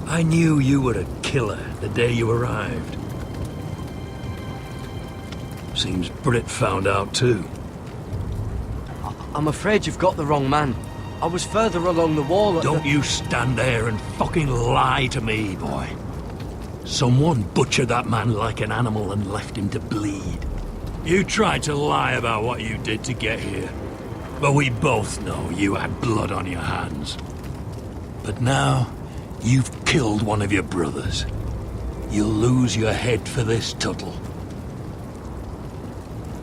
I knew you were a killer the day you arrived. Seems Britt found out too. I'm afraid you've got the wrong man. I was further along the wall at Don't you stand there and fucking lie to me, boy. Someone butchered that man like an animal and left him to bleed. You tried to lie about what you did to get here. But we both know you had blood on your hands. But now, you've killed one of your brothers. You'll lose your head for this, Tuttle.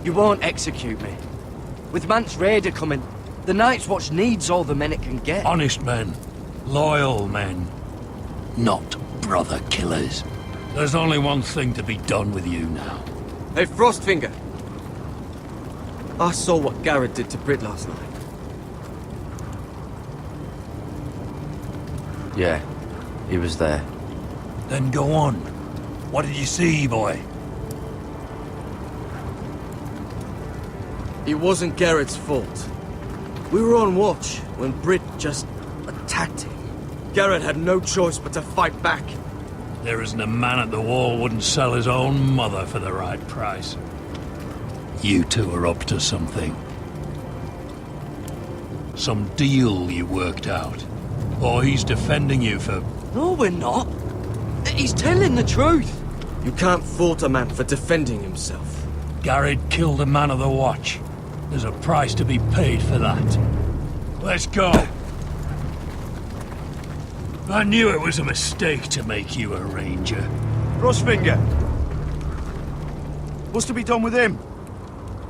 You won't execute me. With Mance Raider coming, the Night's Watch needs all the men it can get. Honest men. Loyal men. Not brother killers. There's only one thing to be done with you now. Hey, Frostfinger. I saw what Gared did to Britt last night. Yeah, he was there. Then go on. What did you see, boy? It wasn't Gared's fault. We were on watch when Britt just attacked him. Gared had no choice but to fight back. There isn't a man at the wall wouldn't sell his own mother for the right price. You two are up to something. Some deal you worked out. Or he's defending you for... No, we're not. He's telling the truth. You can't fault a man for defending himself. Gared killed a man of the watch. There's a price to be paid for that. Let's go. I knew it was a mistake to make you a ranger. Frostfinger! What's to be done with him?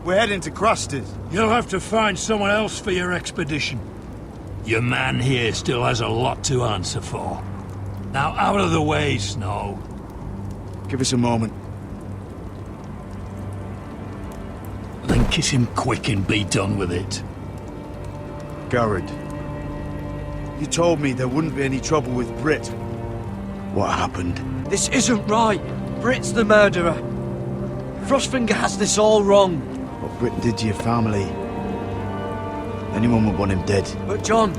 We're heading to Crusters. You'll have to find someone else for your expedition. Your man here still has a lot to answer for. Now out of the way, Snow. Give us a moment. Then kiss him quick and be done with it. Gared. You told me there wouldn't be any trouble with Britt. What happened? This isn't right. Britt's the murderer. Frostfinger has this all wrong. What Britt did to your family. Anyone would want him dead. But John...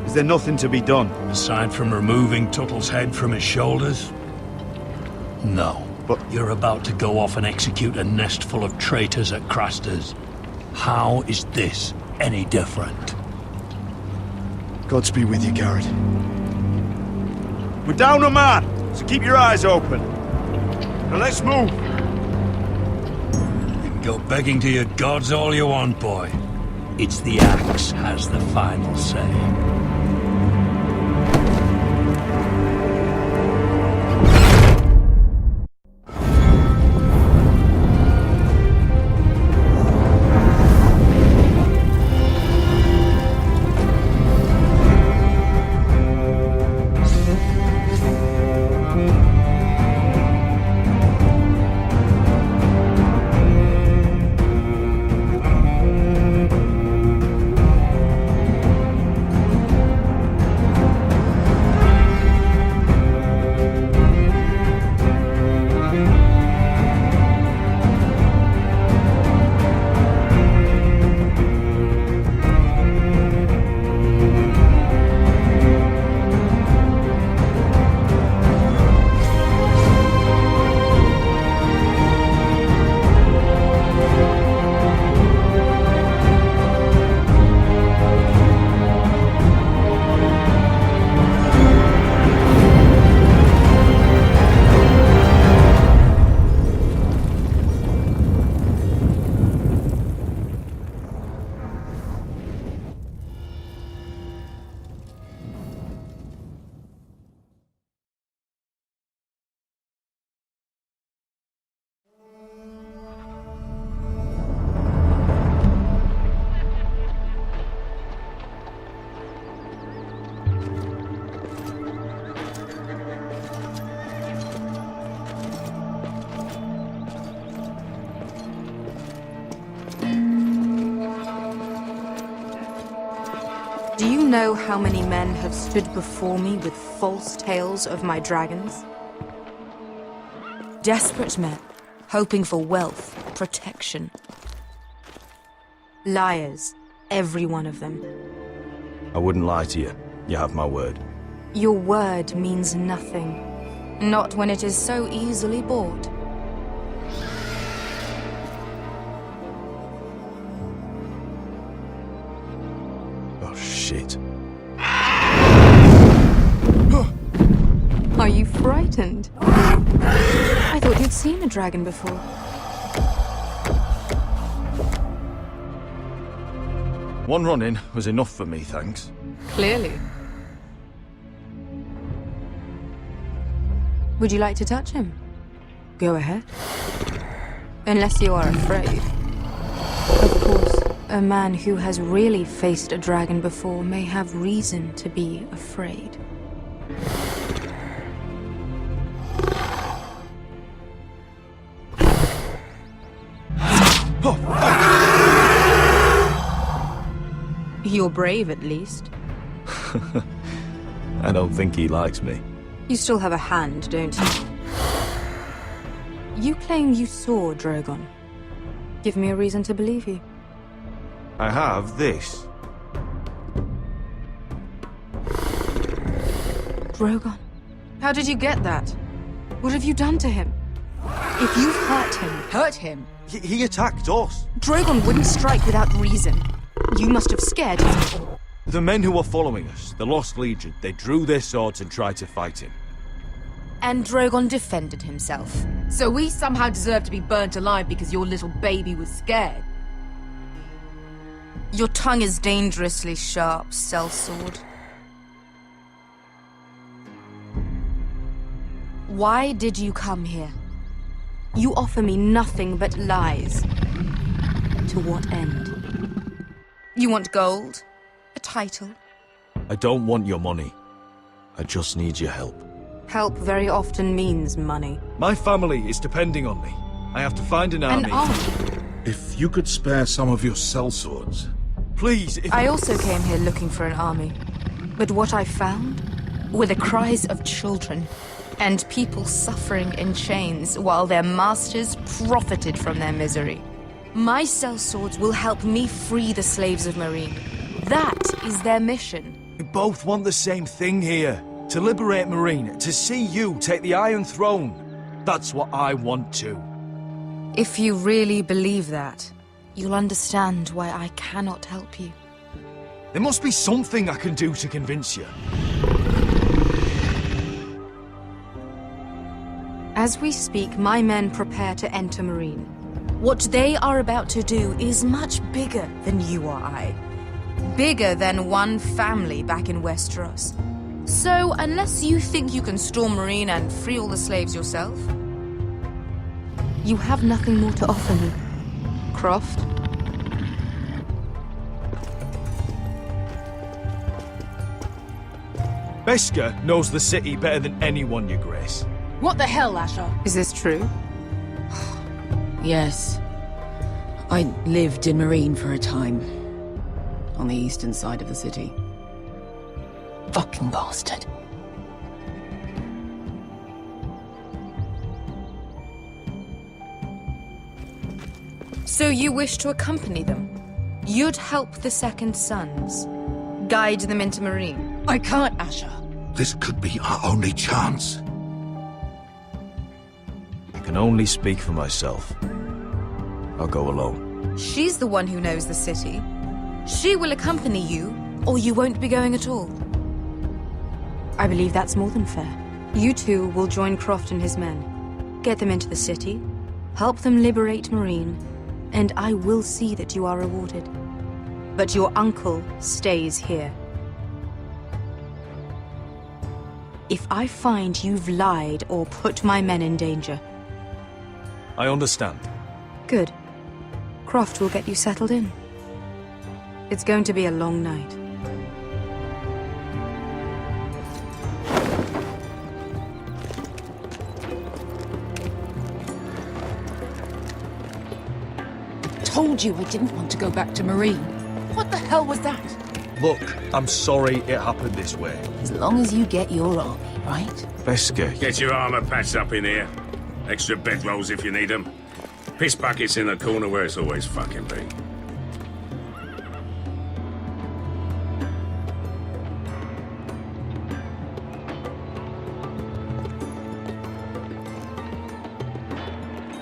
Is there nothing to be done? Aside from removing Tuttle's head from his shoulders? No. But you're about to go off and execute a nest full of traitors at Crasters. How is this any different? Godspeed with you, Gared. We're down a man, so keep your eyes open. Now let's move. You can go begging to your gods all you want, boy. It's the axe has the final say. Do you know how many men have stood before me with false tales of my dragons? Desperate men, hoping for wealth, protection. Liars, every one of them. I wouldn't lie to you. You have my word. Your word means nothing. Not when it is so easily bought. Oh, shit. Are you frightened? I thought you'd seen a dragon before. One run-in was enough for me, thanks. Clearly. Would you like to touch him? Go ahead. Unless you are afraid. Of course, a man who has really faced a dragon before may have reason to be afraid. You're brave, at least. I don't think he likes me. You still have a hand, don't you? You claim you saw Drogon. Give me a reason to believe you. I have this. Drogon? How did you get that? What have you done to him? If you've hurt him... Hurt him? He attacked us. Drogon wouldn't strike without reason. You must have scared him. The men who were following us, the Lost Legion, they drew their swords and tried to fight him. And Drogon defended himself. So we somehow deserve to be burnt alive because your little baby was scared? Your tongue is dangerously sharp, sellsword. Why did you come here? You offer me nothing but lies. To what end? You want gold? A title? I don't want your money. I just need your help. Help very often means money. My family is depending on me. I have to find an army. An army? If you could spare some of your sellswords. Please, if... I also came here looking for an army. But what I found were the cries of children and people suffering in chains while their masters profited from their misery. My sellswords will help me free the slaves of Meereen. That is their mission. We both want the same thing here. To liberate Meereen, to see you take the Iron Throne. That's what I want too. If you really believe that, you'll understand why I cannot help you. There must be something I can do to convince you. As we speak, my men prepare to enter Meereen. What they are about to do is much bigger than you or I. Bigger than one family back in Westeros. So, unless you think you can storm Meereen and free all the slaves yourself, you have nothing more to offer me, Croft. Beskha knows the city better than anyone, Your Grace. What the hell, Asher? Is this true? Yes. I lived in Meereen for a time. On the eastern side of the city. Fucking bastard. So you wish to accompany them? You'd help the Second Sons? Guide them into Meereen? I can't, Asher. This could be our only chance. I can only speak for myself. I'll go alone. She's the one who knows the city. She will accompany you, or you won't be going at all. I believe that's more than fair. You two will join Croft and his men. Get them into the city, help them liberate Meereen, and I will see that you are rewarded. But your uncle stays here. If I find you've lied or put my men in danger... I understand. Good. Croft will get you settled in. It's going to be a long night. Told you I didn't want to go back to Meereen. What the hell was that? Look, I'm sorry it happened this way. As long as you get your army, right? Beskha, Get your armor patched up in here. Extra bedrolls if you need them. Piss buckets in the corner where it's always fucking been.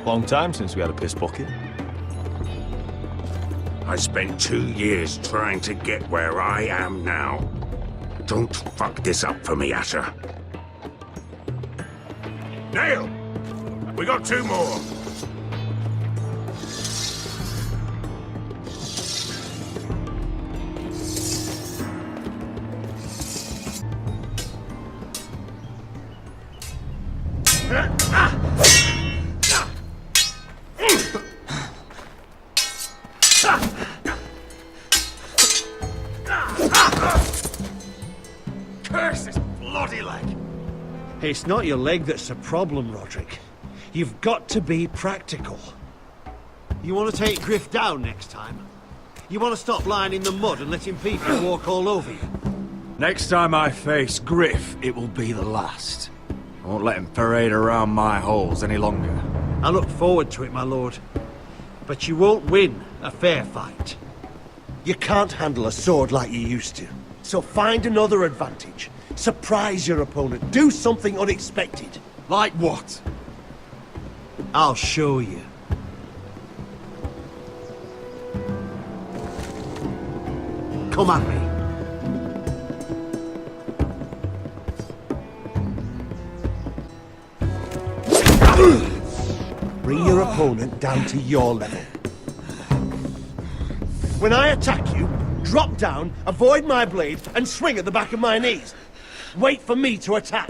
Long time since we had a piss bucket. I spent 2 years trying to get where I am now. Don't fuck this up for me, Asher. Nail! We got 2 more! Curse this bloody leg! It's not your leg that's the problem, Rodrik. You've got to be practical. You want to take Griff down next time? You want to stop lying in the mud and letting people walk all over you? Next time I face Griff, it will be the last. I won't let him parade around my halls any longer. I look forward to it, my lord. But you won't win a fair fight. You can't handle a sword like you used to. So find another advantage. Surprise your opponent. Do something unexpected. Like what? I'll show you. Come at me. Bring your opponent down to your level. When I attack you, drop down, avoid my blade, and swing at the back of my knees. Wait for me to attack.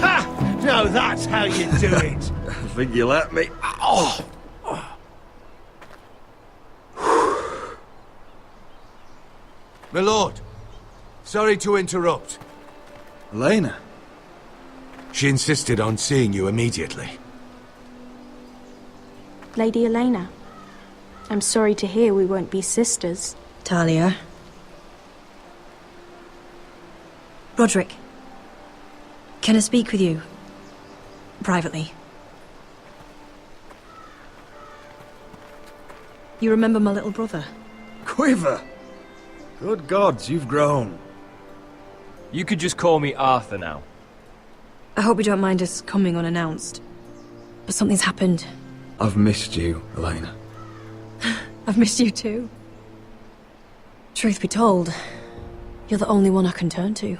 Ha! Now that's how you do it. I think you let me. Oh! My lord, sorry to interrupt. Elaena? She insisted on seeing you immediately. Lady Elaena, I'm sorry to hear we won't be sisters. Talia. Rodrik. Can I speak with you? Privately. You remember my little brother? Quiver! Good gods, you've grown. You could just call me Arthur now. I hope you don't mind us coming unannounced. But something's happened. I've missed you, Elaena. I've missed you too. Truth be told, you're the only one I can turn to.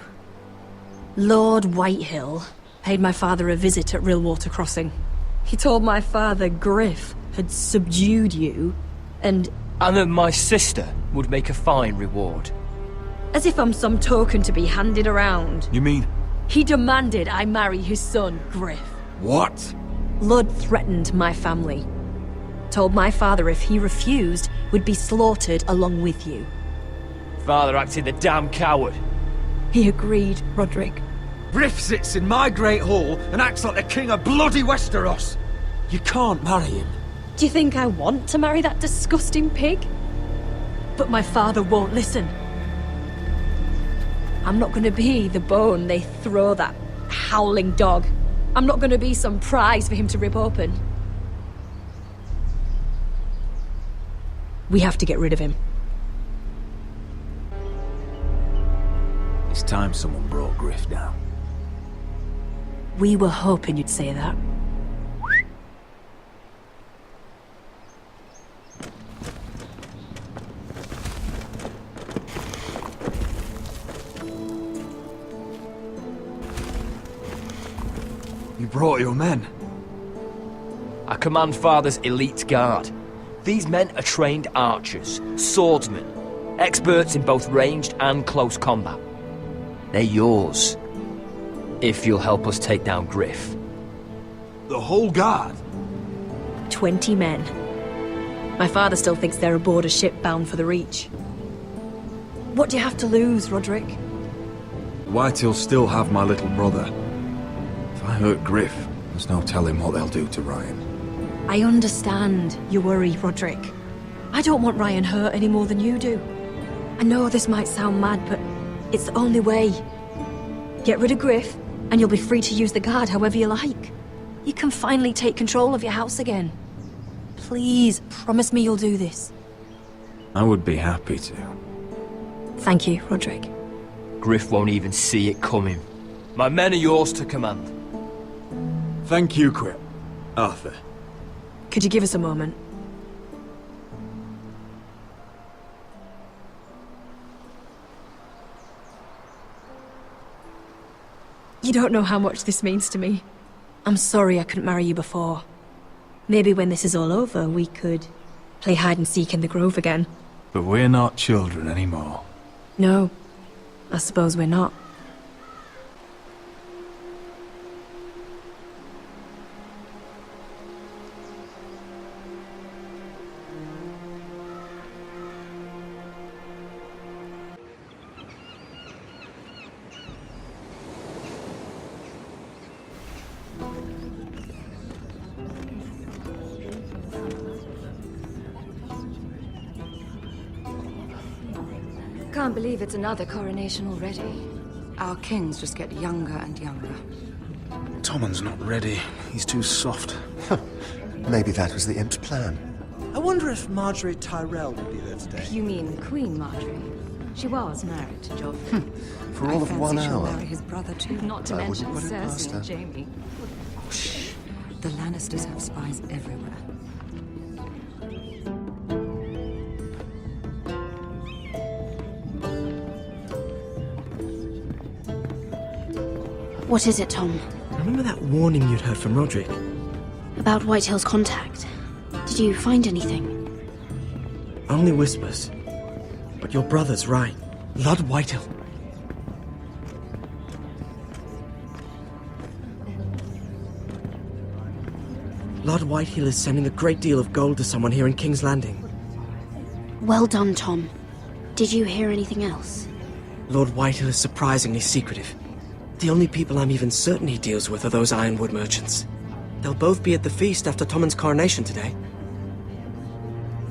Lord Whitehill paid my father a visit at Rillwater Crossing. He told my father Griff had subdued you, and that my sister would make a fine reward. as if I'm some token to be handed around. You mean? He demanded I marry his son, Griff. What? Lud threatened my family. Told my father if he refused, would be slaughtered along with you. Father acted the damn coward. He agreed, Rodrik. Griff sits in my great hall and acts like the king of bloody Westeros. You can't marry him. Do you think I want to marry that disgusting pig? But my father won't listen. I'm not gonna be the bone they throw that howling dog. I'm not gonna be some prize for him to rip open. We have to get rid of him. It's time someone brought Griff down. We were hoping you'd say that. You brought your men. I command Father's elite guard. These men are trained archers, swordsmen, experts in both ranged and close combat. They're yours, if you'll help us take down Griff. The whole guard? 20 men. My father still thinks they're aboard a ship bound for the Reach. What do you have to lose, Rodrik? Whitehill still have my little brother. If I hurt Griff, there's no telling what they'll do to Ryan. I understand your worry, Rodrik. I don't want Ryan hurt any more than you do. I know this might sound mad, but it's the only way. Get rid of Griff, and you'll be free to use the guard however you like. You can finally take control of your house again. Please, promise me you'll do this. I would be happy to. Thank you, Rodrik. Griff won't even see it coming. My men are yours to command. Thank you, Quip. Arthur. Could you give us a moment? You don't know how much this means to me. I'm sorry I couldn't marry you before. Maybe when this is all over, we could play hide and seek in the grove again. But we're not children anymore. No, I suppose we're not. Can't believe it's another coronation already. Our kings just get younger and younger. Tommen's not ready. He's too soft. Maybe that was the imp's plan. I wonder if Marjorie Tyrell would be there today. You mean Queen Marjorie? She was married to Joffrey. For all of 1 She'll hour. marry his brother too, not to I mention wouldn't put it past Cersei her. and Jamie. Shh. The Lannisters have spies everywhere. What is it, Tom? Remember that warning you'd heard from Rodrik? About Whitehill's contact. Did you find anything? Only whispers. But your brother's right. Lord Whitehill. Lord Whitehill is sending a great deal of gold to someone here in King's Landing. Well done, Tom. Did you hear anything else? Lord Whitehill is surprisingly secretive. The only people I'm even certain he deals with are those ironwood merchants. They'll both be at the feast after Tommen's coronation today.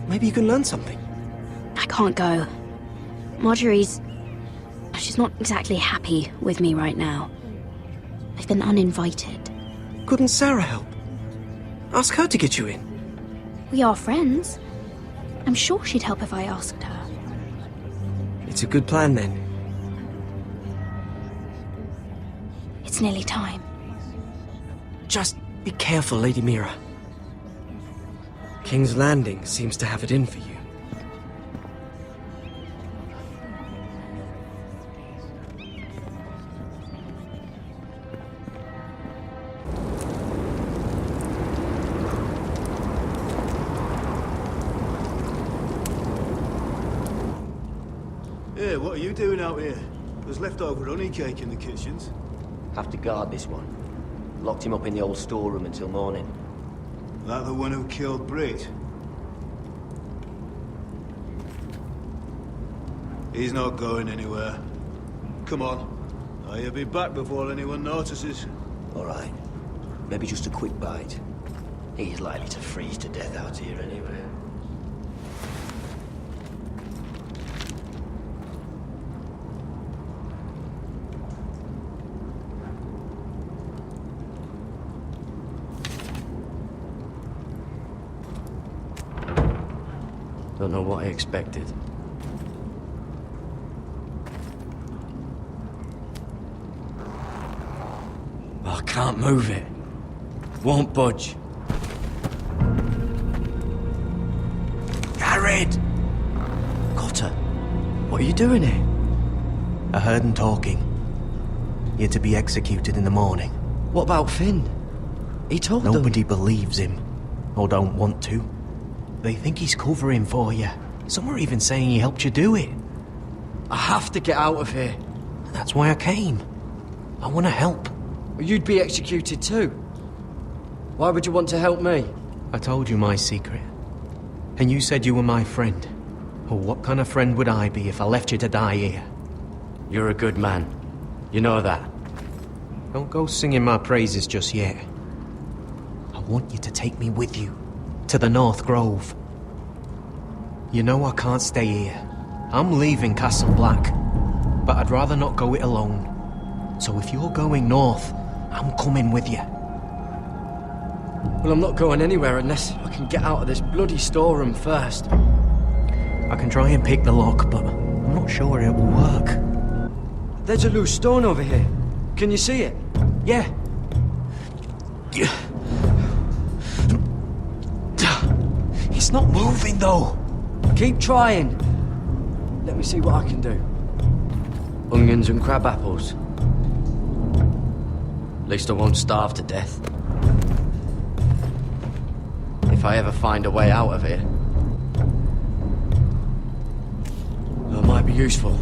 Maybe you can learn something. I can't go. Marjorie's... she's not exactly happy with me right now. I've been uninvited. Couldn't Sarah help? Ask her to get you in. We are friends. I'm sure she'd help if I asked her. It's a good plan then. It's nearly time. Just be careful, Lady Mira. King's Landing seems to have it in for you. Hey, what are you doing out here? There's leftover honey cake in the kitchens. Have to guard this one. Locked him up in the old storeroom until morning. That the one who killed Brit? He's not going anywhere. Come on. He'll be back before anyone notices. All right. Maybe just a quick bite. He's likely to freeze to death out here anyway. Don't know what I expected. I can't move it. Won't budge. Gared! Cotter, what are you doing here? I heard him talking. You're to be executed in the morning. What about Finn? He told them... Nobody believes him. Or don't want to. They think he's covering for you. Some are even saying he helped you do it. I have to get out of here. That's why I came. I want to help. You'd be executed too. Why would you want to help me? I told you my secret. And you said you were my friend. Well, what kind of friend would I be if I left you to die here? You're a good man. You know that. Don't go singing my praises just yet. I want you to take me with you. To the North Grove. You know I can't stay here. I'm leaving Castle Black. But I'd rather not go it alone. So if you're going north, I'm coming with you. Well, I'm not going anywhere unless I can get out of this bloody storeroom first. I can try and pick the lock, but I'm not sure it will work. There's a loose stone over here. Can you see it? Yeah. It's not moving, though. Keep trying. Let me see what I can do. Onions and crab apples. At least I won't starve to death. If I ever find a way out of here, that might be useful.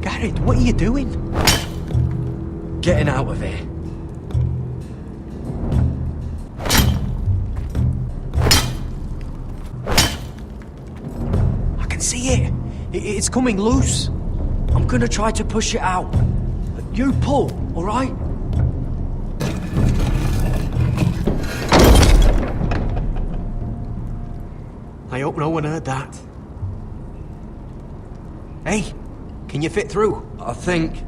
Gared, what are you doing? Getting out of here. I can see it. It's coming loose. I'm gonna try to push it out. You pull, all right? I hope no one heard that. Hey, can you fit through? I think.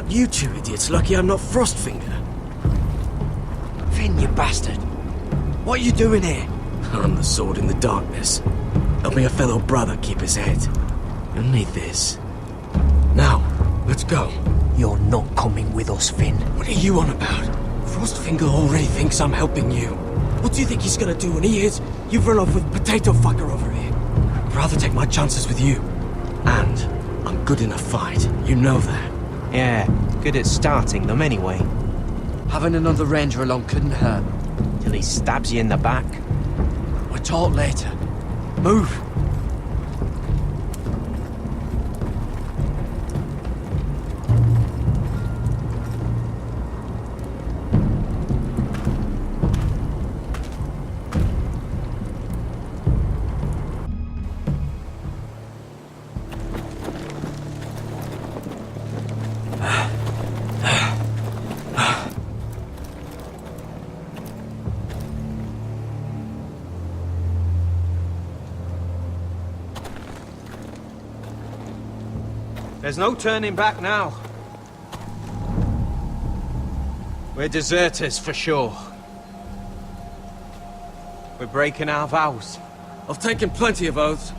You two idiots lucky I'm not Frostfinger. Finn, you bastard. What are you doing here? I'm the sword in the darkness. Helping a fellow brother keep his head. You'll need this. Now, let's go. You're not coming with us, Finn. What are you on about? Frostfinger already thinks I'm helping you. What do you think he's gonna do when he hears you've run off with potato fucker over here? I'd rather take my chances with you. And I'm good in a fight. You know that. Yeah, good at starting them anyway. Having another ranger along couldn't hurt. Till he stabs you in the back. We'll talk later. Move! There's no turning back now. We're deserters for sure. We're breaking our vows. I've taken plenty of oaths.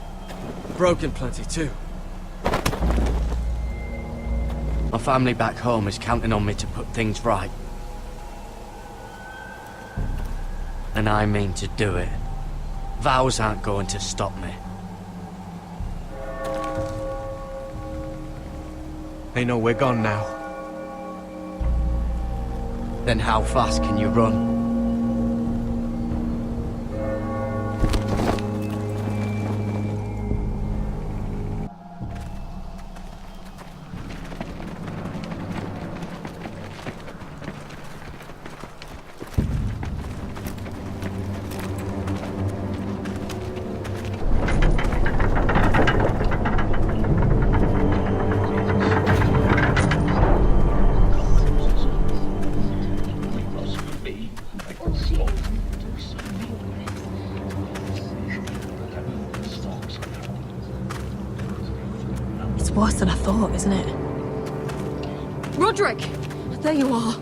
Broken plenty too. My family back home is counting on me to put things right. And I mean to do it. Vows aren't going to stop me. They know we're gone now. Then how fast can you run? Worse than I thought, isn't it? Rodrik! There you are.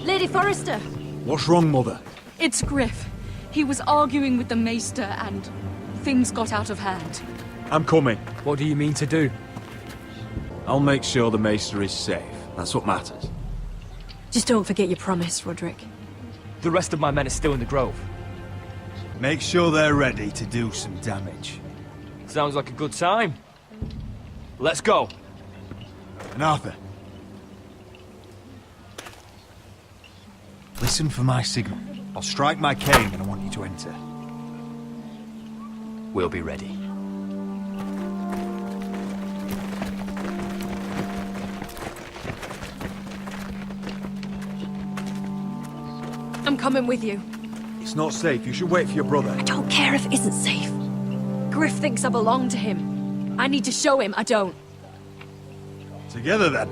Lady Forrester! What's wrong, Mother? It's Griff. He was arguing with the Maester and Things got out of hand. I'm coming. What do you mean to do? I'll make sure the Maester is safe. That's what matters. Just don't forget your promise, Rodrik. The rest of my men are still in the grove. Make sure they're ready to do some damage. Sounds like a good time. Let's go. And Arthur, listen for my signal. I'll strike my cane and I want you to enter. We'll be ready. I'm coming with you. It's not safe. You should wait for your brother. I don't care if it isn't safe. Griff thinks I belong to him. I need to show him I don't. Together then.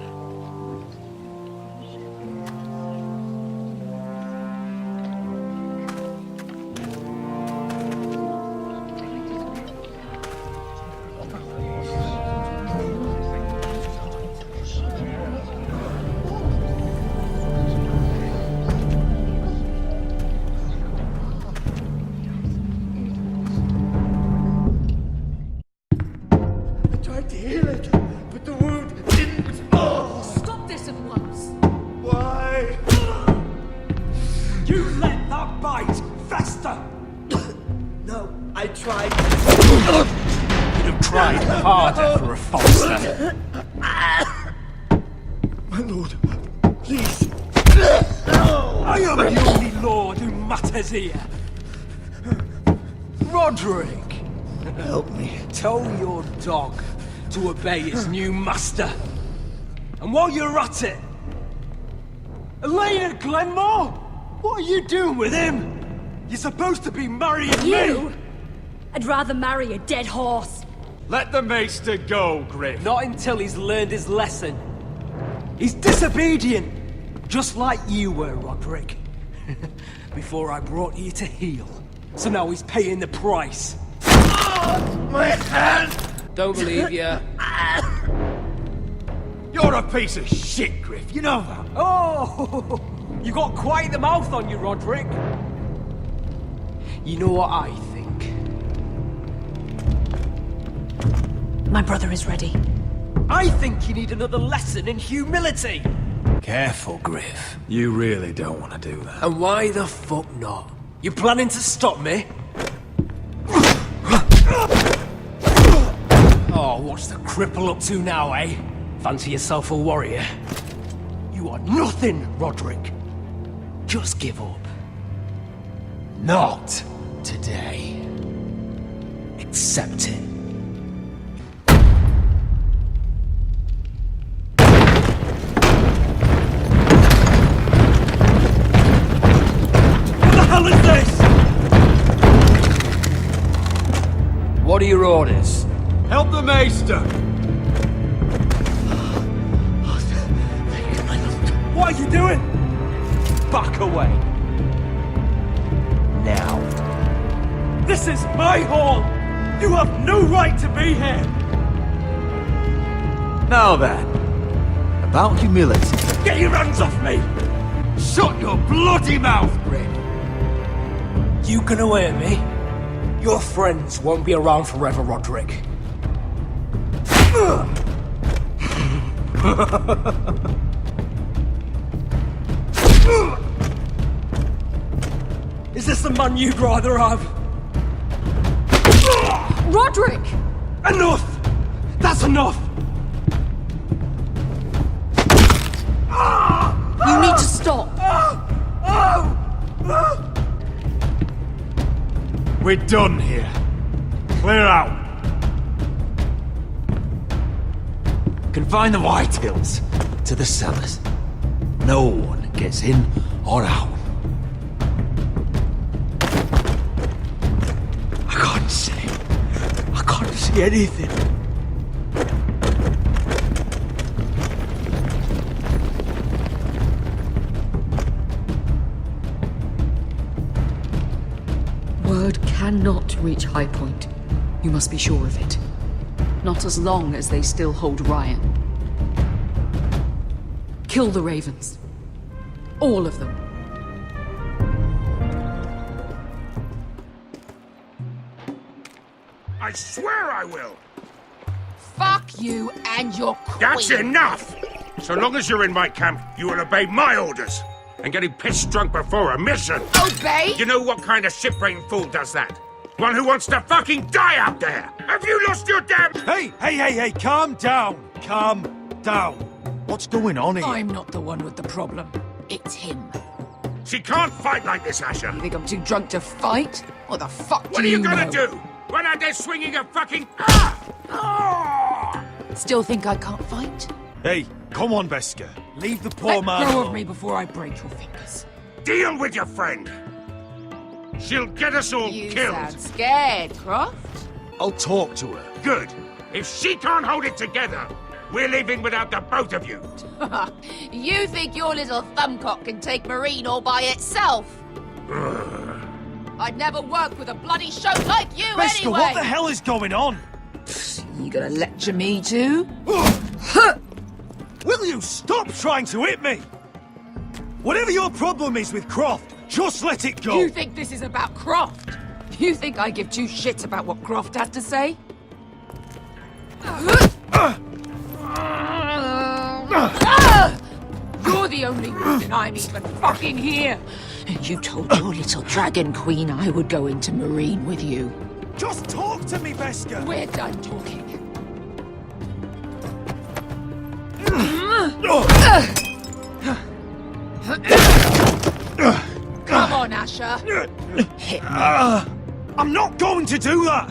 Rodrik! Help me. Tell your dog to obey his new master. And while you're at it, Elaena Glenmore? What are you doing with him? You're supposed to be marrying You? me! I'd rather marry a dead horse. Let the Maester go, Griff. Not until he's learned his lesson. He's disobedient, just like you were, Rodrik. Before I brought you to heel. So now he's paying the price. My hand! Don't believe ya. You're a piece of shit, Griff. You know that. Oh! You got quite the mouth on you, Rodrik. You know what I think? My brother is ready. I think you need another lesson in humility. Careful, Griff. You really don't want to do that. And why the fuck not? You planning to stop me? Oh, what's the cripple up to now, eh? Fancy yourself a warrior? You are nothing, Rodrik. Just give up. Not today. Accept it. What are your orders? Help the Maester! What are you doing? Back away. Now. This is my hall! You have no right to be here! Now then, about humility. Get your hands off me! Shut your bloody mouth, Griff! You can away at me? Your friends won't be around forever, Rodrik. Is this the man you'd rather have? Rodrik! Enough! That's enough! You need to stop. We're done here. Clear out. Confine the Whitehills to the cellars. No one gets in or out. I can't see anything. Word cannot reach High Point. You must be sure of it. Not as long as they still hold Ryan. Kill the Ravens. All of them. I swear I will! Fuck you and your queen. That's enough! So long as you're in my camp, you will obey my orders. And getting pissed drunk before a mission. Obey? You know what kind of shit-brained fool does that? One who wants to fucking die out there! Have you lost your damn... Hey, calm down! Calm down! What's going on here? I'm not the one with the problem. It's him. She can't fight like this, Asher! You think I'm too drunk to fight? What the fuck What do are you know? gonna do? Run out there swinging a fucking... Still think I can't fight? Hey, come on, Beskha. Leave the poor man Let go alone. of me before I break your fingers. Deal with your friend! She'll get us all You killed! sound scared, Croft. I'll talk to her. Good! If she can't hold it together, we're leaving without the both of you! You think your little thumbcock can take Marine all by itself? I'd never work with a bloody show like you Beskha, anyway! what the hell is going on? You gonna lecture me too? Will you stop trying to hit me? Whatever your problem is with Croft, just let it go. You think this is about Croft? You think I give two shits about what Croft has to say? You're the only reason I'm even fucking here! You told your little dragon queen I would go into Marine with you. Just talk to me, Beskha. We're done talking. Come on, Asher. Hit me. I'm not going to do that.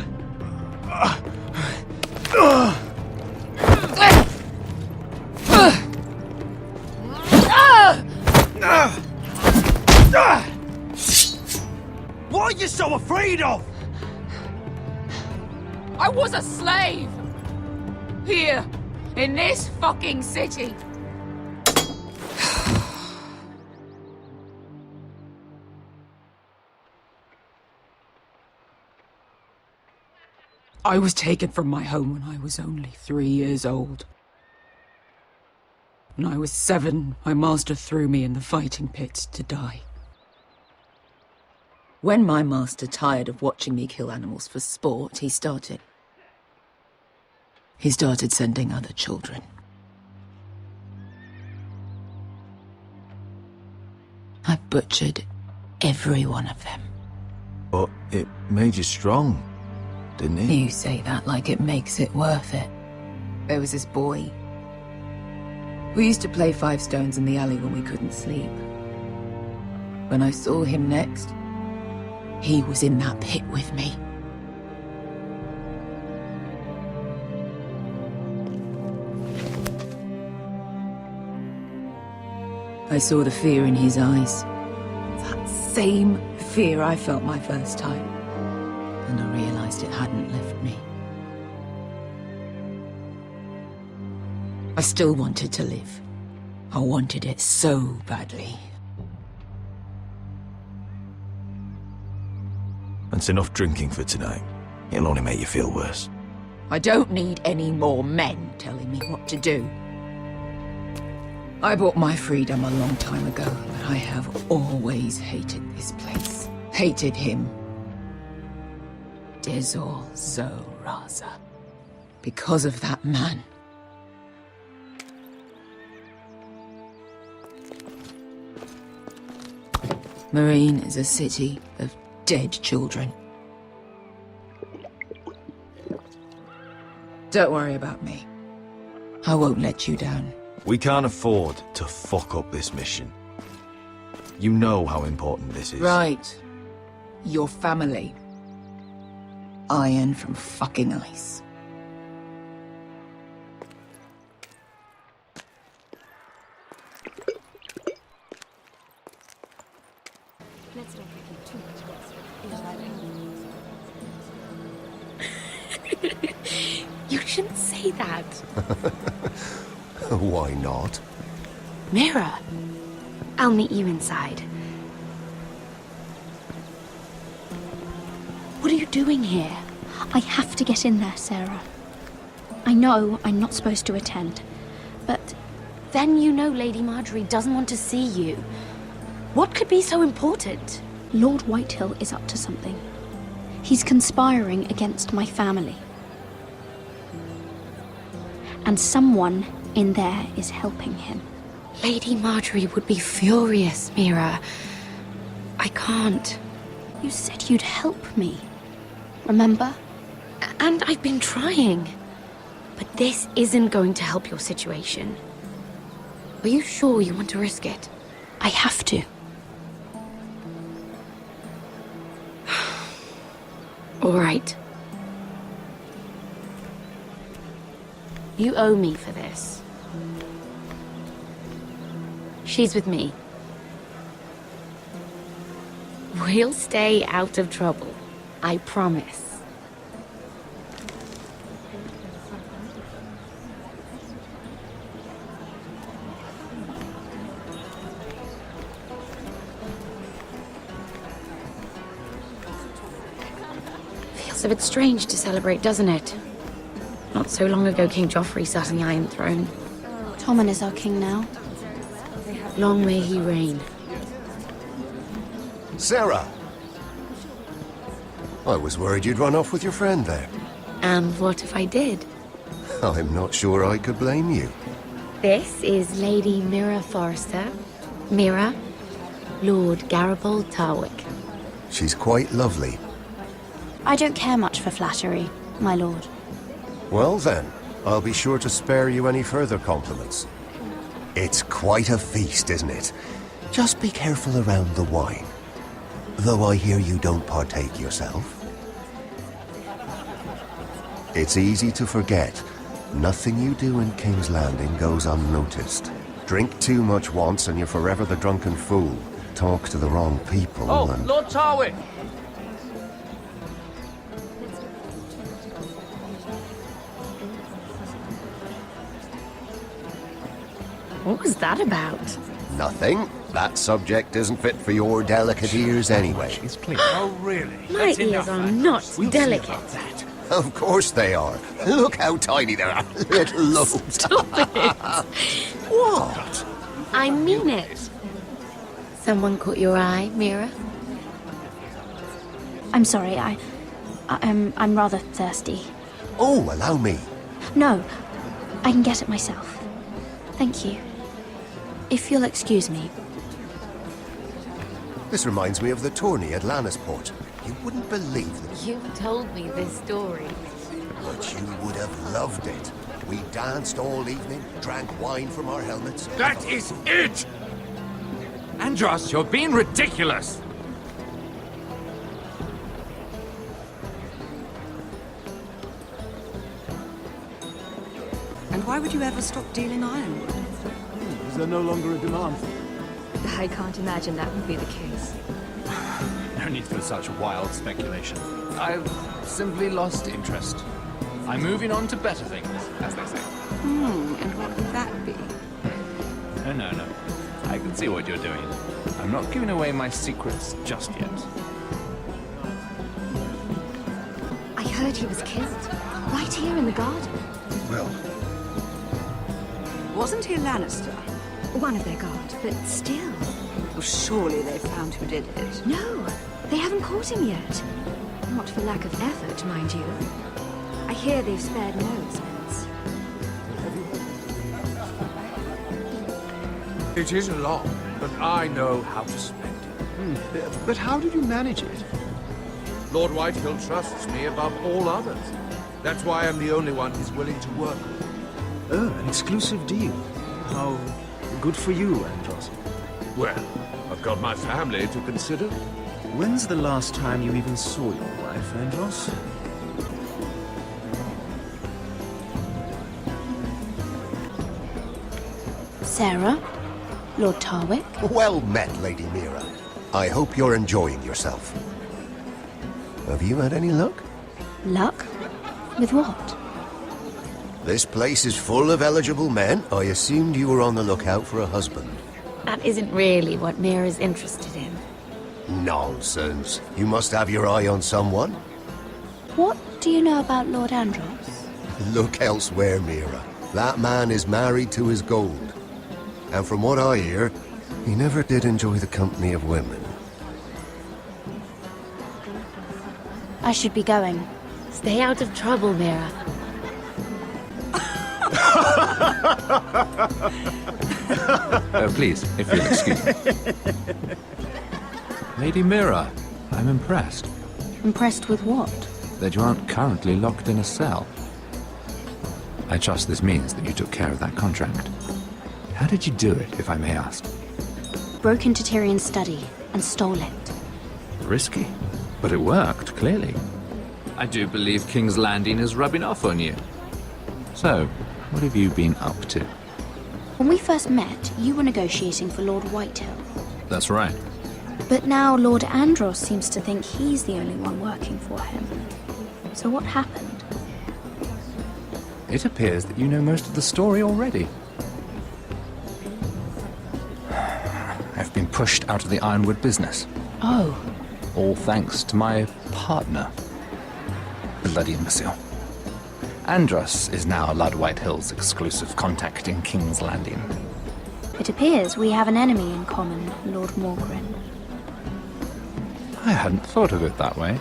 What are you so afraid of? I was a slave! Here, in this fucking city. I was taken from my home when I was only 3 years old. When I was 7, my master threw me in the fighting pits to die. When my master tired of watching me kill animals for sport, he started sending other children. I butchered every one of them. But it made you strong, didn't it? You say that like it makes it worth it. There was this boy. We used to play 5 stones in the alley when we couldn't sleep. When I saw him next, he was in that pit with me. I saw the fear in his eyes. That same fear I felt my first time. And I realized it hadn't left me. I still wanted to live. I wanted it so badly. That's enough drinking for tonight. It'll only make you feel worse. I don't need any more men telling me what to do. I bought my freedom a long time ago, but I have always hated this place. Hated him. Dizor Zoraza. Because of that man. Marine is a city of dead children. Don't worry about me. I won't let you down. We can't afford to fuck up this mission. You know how important this is. Right. Your family. Iron from fucking ice. Let's not make it too much You shouldn't say that. Why not? Mira, I'll meet you inside. What are you doing here? I have to get in there, Sarah. I know I'm not supposed to attend, but Then you know Lady Marjorie doesn't want to see you. What could be so important? Lord Whitehill is up to something. He's conspiring against my family. And someone in there is helping him. Lady Marjorie would be furious, Mira. I can't. You said you'd help me. Remember? And I've been trying. But this isn't going to help your situation. Are you sure you want to risk it? I have to. All right. You owe me for this. She's with me. We'll stay out of trouble. I promise. Feels a bit strange to celebrate, doesn't it? Not so long ago, King Joffrey sat on the Iron Throne. Tommen is our king now. Long may he reign. Sarah! I was worried you'd run off with your friend there. And what if I did? I'm not sure I could blame you. This is Lady Mira Forrester. Mira, Lord Gared Targaryen. She's quite lovely. I don't care much for flattery, my lord. Well then, I'll be sure to spare you any further compliments. It's quite a feast, isn't it? Just be careful around the wine. Though I hear you don't partake yourself. It's easy to forget. Nothing you do in King's Landing goes unnoticed. Drink too much once and you're forever the drunken fool. Talk to the wrong people and... Lord Targaryen! What was that about? Nothing. That subject isn't fit for your delicate ears anyway. Oh, really? My ears are not delicate. Of course they are. Look how tiny they are. Little lobes. Stop it! What? I mean it. Someone caught your eye, Mira? I'm sorry, I'm rather thirsty. Oh, allow me. No, I can get it myself. Thank you. If you'll excuse me. This reminds me of the tourney at Lannisport. You wouldn't believe it. You've told me this story. But you would have loved it. We danced all evening, drank wine from our helmets. That is it! Andros, you're being ridiculous! And why would you ever stop dealing ironwood? Is there no longer a demand? I can't imagine that would be the case. No need for such wild speculation. I've simply lost interest. I'm moving on to better things, as they say. And what would that be? No. I can see what you're doing. I'm not giving away my secrets just yet. I heard he was killed. Right here in the garden. Well... Wasn't he a Lannister? One of their guard, but still. Well, surely they found who did it. No, they haven't caught him yet. Not for lack of effort, mind you. I hear they've spared no expense. It is a lot, but I know how to spend it. But how did you manage it? Lord Whitehill trusts me above all others. That's why I'm the only one he's willing to work with. Oh, an exclusive deal. How good for you, Andros. Well, I've got my family to consider. When's the last time you even saw your wife, Andros? Sarah? Lord Tarwick? Well met, Lady Mira. I hope you're enjoying yourself. Have you had any luck? Luck? With what? This place is full of eligible men. I assumed you were on the lookout for a husband. That isn't really what Mira's interested in. Nonsense. You must have your eye on someone. What do you know about Lord Andros? Look elsewhere, Mira. That man is married to his gold. And from what I hear, he never did enjoy the company of women. I should be going. Stay out of trouble, Mira. Please, if you'll excuse me. Lady Mira, I'm impressed Impressed with what? that you aren't currently locked in a cell. I trust this means that you took care of that contract. How did you do it, if I may ask? Broke into Tyrion's study and stole it. Risky, but it worked, clearly. I do believe King's Landing is rubbing off on you. So, what have you been up to? When we first met, you were negotiating for Lord Whitehill. That's right. But now Lord Andros seems to think he's the only one working for him. So what happened? It appears that you know most of the story already. I've been pushed out of the Ironwood business. Oh. All thanks to my partner. Bloody imbecile. Andros is now Lord Whitehill's exclusive contact in King's Landing. It appears we have an enemy in common, Lord Morgren. I hadn't thought of it that way.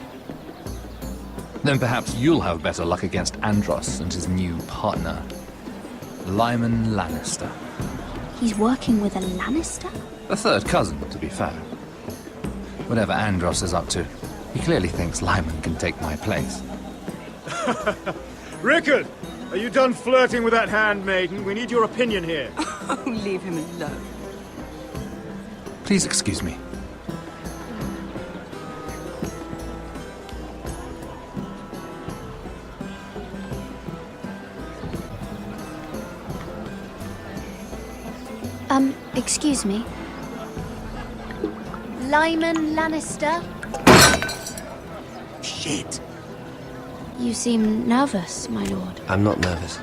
Then perhaps you'll have better luck against Andros and his new partner, Lyman Lannister. He's working with a Lannister? A third cousin, to be fair. Whatever Andros is up to, he clearly thinks Lyman can take my place. Rickard, are you done flirting with that handmaiden? We need your opinion here. Oh, leave him alone. Please excuse me. Excuse me. Lyman Lannister? Shit. You seem nervous, my lord. I'm not nervous.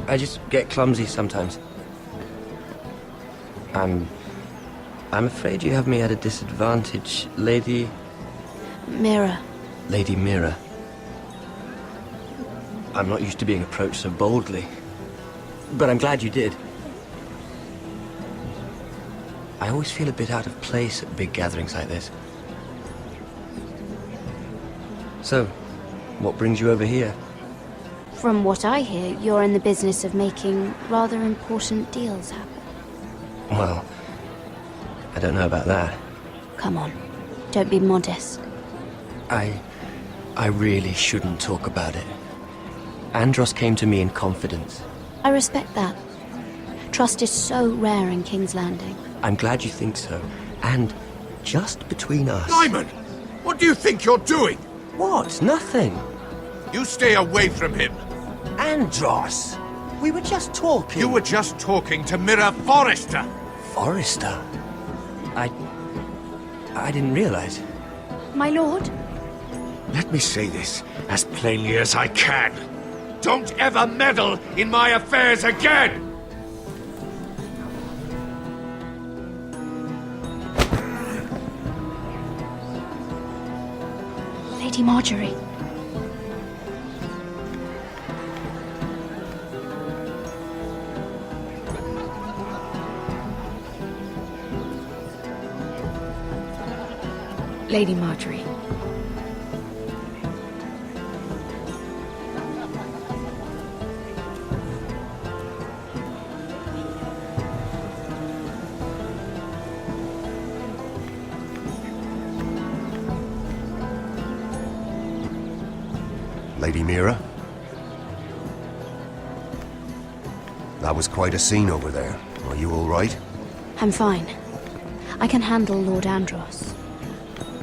I just get clumsy sometimes. I'm afraid you have me at a disadvantage, Lady... Mira. Lady Mira. I'm not used to being approached so boldly. But I'm glad you did. I always feel a bit out of place at big gatherings like this. So, what brings you over here? From what I hear, you're in the business of making rather important deals happen. Well, I don't know about that. Come on, don't be modest. I really shouldn't talk about it. Andros came to me in confidence. I respect that. Trust is so rare in King's Landing. I'm glad you think so. And just between us... Lyman! What do you think you're doing? What? Nothing. You stay away from him. Andros! We were just talking. You were just talking to Mira Forrester. Forrester? I didn't realize. My lord? Let me say this as plainly as I can. Don't ever meddle in my affairs again! Lady Marjorie. Lady Marjorie. Lady Mira? That was quite a scene over there. Are you all right? I'm fine. I can handle Lord Andros.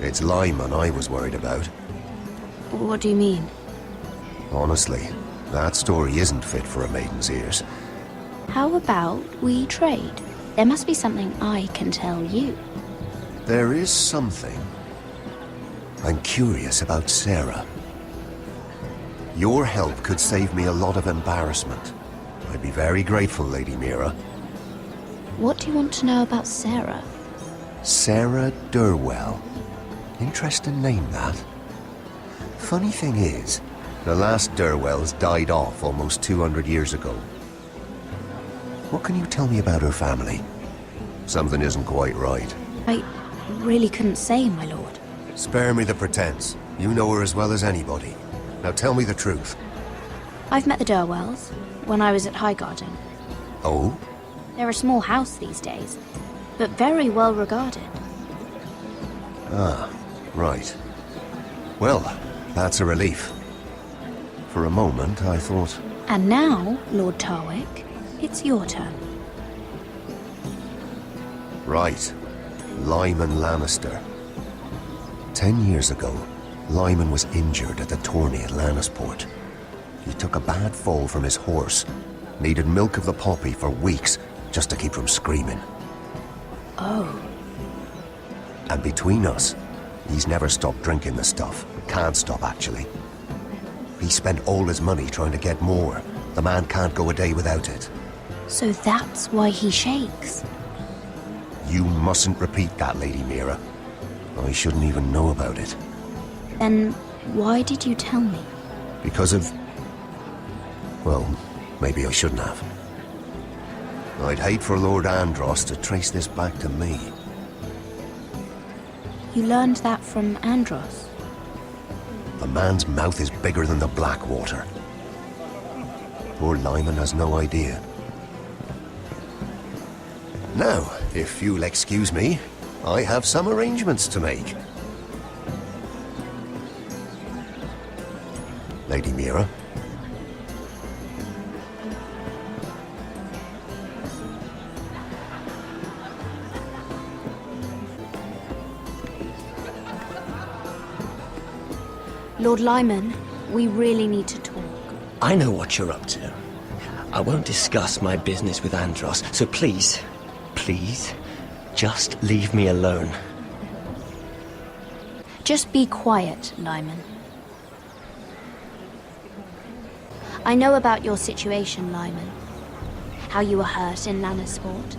It's Lyman I was worried about. What do you mean? Honestly, that story isn't fit for a maiden's ears. How about we trade? There must be something I can tell you. There is something. I'm curious about Sarah. Your help could save me a lot of embarrassment. I'd be very grateful, Lady Mira. What do you want to know about Sarah? Sarah Durwell. Interesting name, that. Funny thing is, the last Durwells died off almost 200 years ago. What can you tell me about her family? Something isn't quite right. I really couldn't say, my lord. Spare me the pretense. You know her as well as anybody. Now tell me the truth. I've met the Durwells when I was at Highgarden. Oh? They're a small house these days, but very well regarded. Ah, right. Well, that's a relief. For a moment, I thought... And now, Lord Tarwick, it's your turn. Right. Lyman Lannister. 10 years ago, Lyman was injured at the tourney at Lannisport. He took a bad fall from his horse. Needed milk of the poppy for weeks, just to keep from screaming. Oh. And between us, he's never stopped drinking the stuff. Can't stop, actually. He spent all his money trying to get more. The man can't go a day without it. So that's why he shakes. You mustn't repeat that, Lady Mira. I shouldn't even know about it. Then why did you tell me? Because of... Well, maybe I shouldn't have. I'd hate for Lord Andros to trace this back to me. You learned that from Andros? The man's mouth is bigger than the Blackwater. Poor Lyman has no idea. Now, if you'll excuse me, I have some arrangements to make. Lady Mira? Lord Lyman, we really need to talk. I know what you're up to. I won't discuss my business with Andros, so please, just leave me alone. Just be quiet, Lyman. I know about your situation, Lyman. How you were hurt in Lannisport.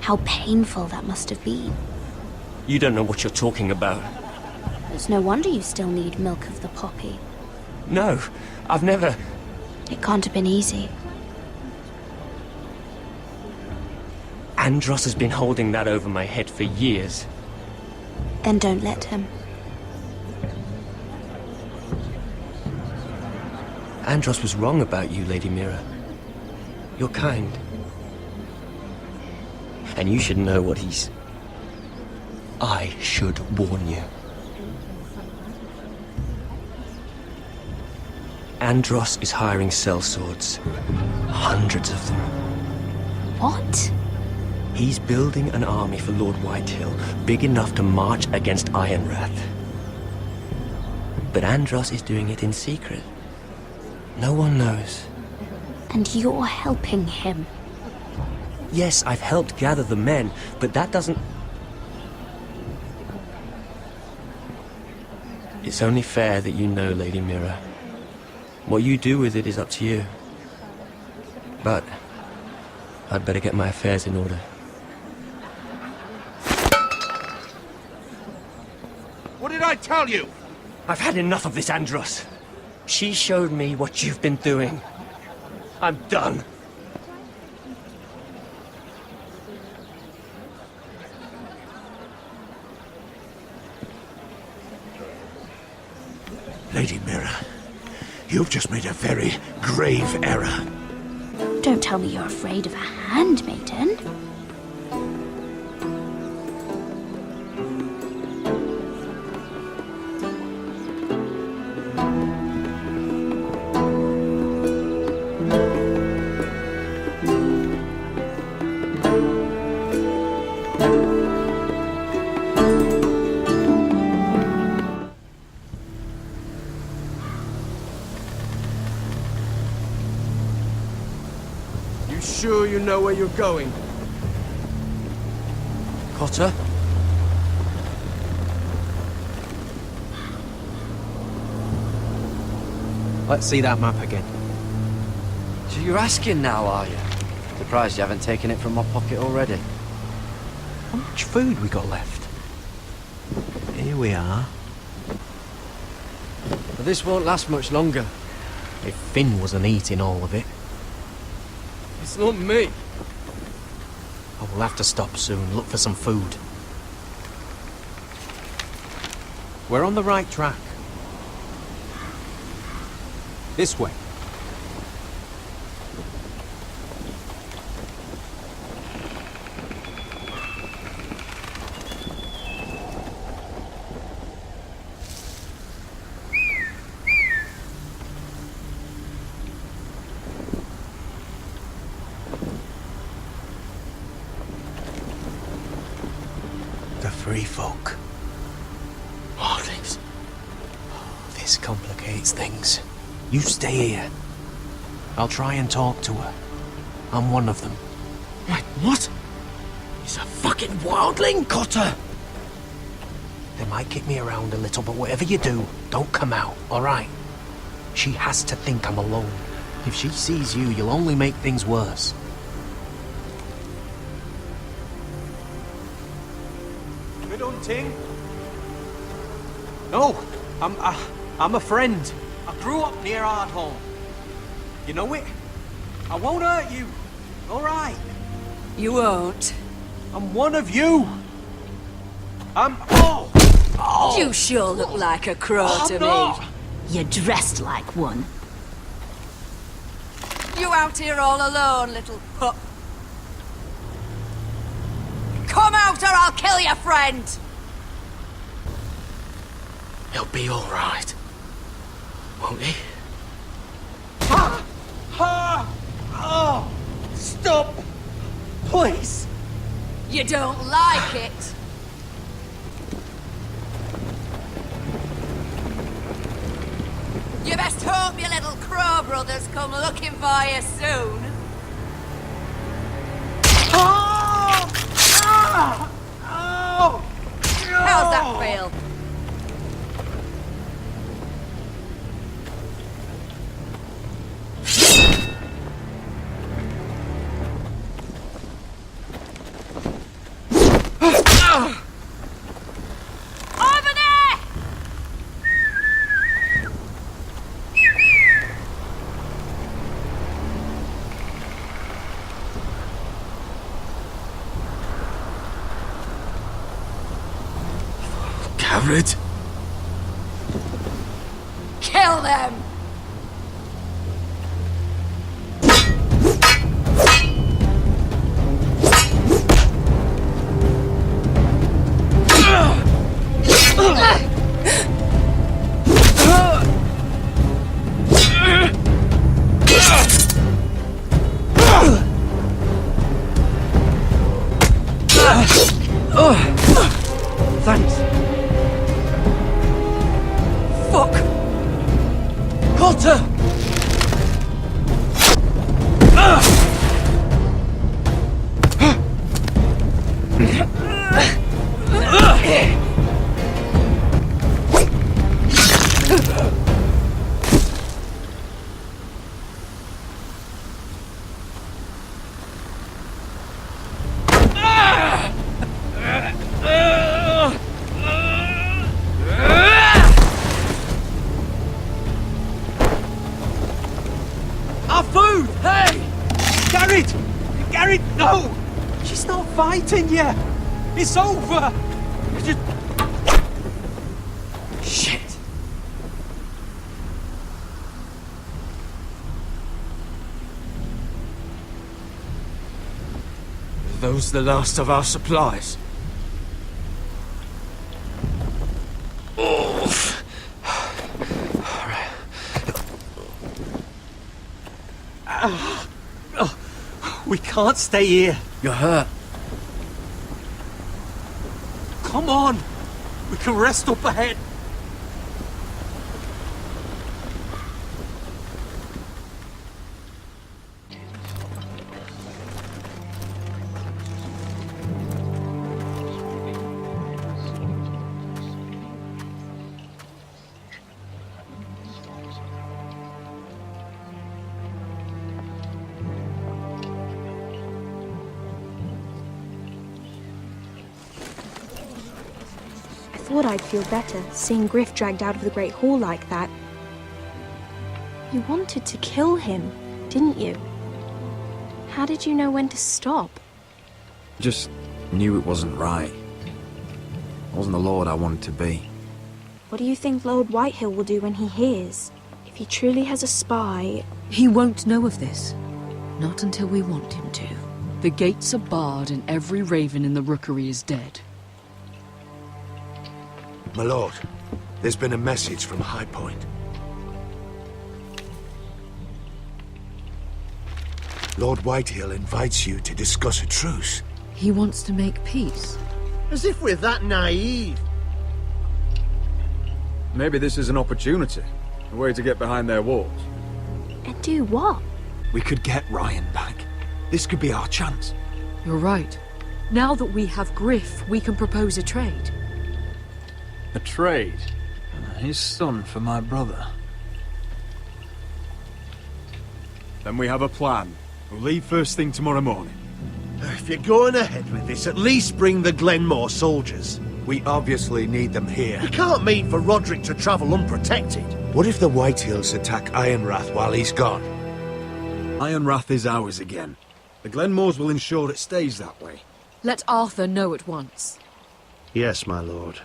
How painful that must have been. You don't know what you're talking about. It's no wonder you still need milk of the poppy. No, I've never... It can't have been easy. Andros has been holding that over my head for years. Then don't let him. Andros was wrong about you, Lady Mira. You're kind. And you should know what he's... I should warn you. Andros is hiring sellswords. Hundreds of them. What? He's building an army for Lord Whitehill, big enough to march against Ironrath. But Andros is doing it in secret. No one knows. And you're helping him. Yes, I've helped gather the men, but that doesn't... It's only fair that you know, Lady Mira. What you do with it is up to you. But I'd better get my affairs in order. What did I tell you? I've had enough of this, Andros. She showed me what you've been doing. I'm done. Lady Mira, you've just made a very grave error. Don't tell me you're afraid of a handmaiden. Sure you know where you're going? Potter? Let's see that map again. So you're asking now, are you? Surprised you haven't taken it from my pocket already. How much food we got left? Here we are. But this won't last much longer. If Finn wasn't eating all of it. It's not me. I will have to stop soon, look for some food. We're on the right track. This way. The free folk. Wildlings. This complicates things. You stay here. I'll try and talk to her. I'm one of them. Wait, what? He's a fucking wildling? Cutter! They might kick me around a little, but whatever you do, don't come out, alright? She has to think I'm alone. If she sees you, you'll only make things worse. Good hunting? No, I'm a friend. I grew up near Ardhall. You know it? I won't hurt you. All right. You won't. I'm one of you. You sure look like a crow to me. You're dressed like one. You out here all alone, little pup. Come out or I'll kill your friend. He'll be all right. Won't he? Stop! Please! You don't like it. You best hope your little crow brothers come looking for you soon. How's that feel? Over there! Gared? Kill them! Thanks. Fuck! Cotter! Our food! Hey! Gared! Gared, no! She's not fighting yet! It's over! Shit! Are those the last of our supplies? We can't stay here. You're hurt. Come on! We can rest up ahead. I thought I'd feel better, seeing Griff dragged out of the Great Hall like that. You wanted to kill him, didn't you? How did you know when to stop? Just knew it wasn't right. I wasn't the lord I wanted to be. What do you think Lord Whitehill will do when he hears? If he truly has a spy... He won't know of this. Not until we want him to. The gates are barred and every raven in the rookery is dead. My lord, there's been a message from High Point. Lord Whitehill invites you to discuss a truce. He wants to make peace. As if we're that naive. Maybe this is an opportunity. A way to get behind their walls. And do what? We could get Ryan back. This could be our chance. You're right. Now that we have Griff, we can propose a trade. A trade? His son for my brother. Then we have a plan. We'll leave first thing tomorrow morning. If you're going ahead with this, at least bring the Glenmore soldiers. We obviously need them here. You can't mean for Rodrik to travel unprotected. What if the Whitehills attack Ironrath while he's gone? Ironrath is ours again. The Glenmores will ensure it stays that way. Let Arthur know at once. Yes, my lord.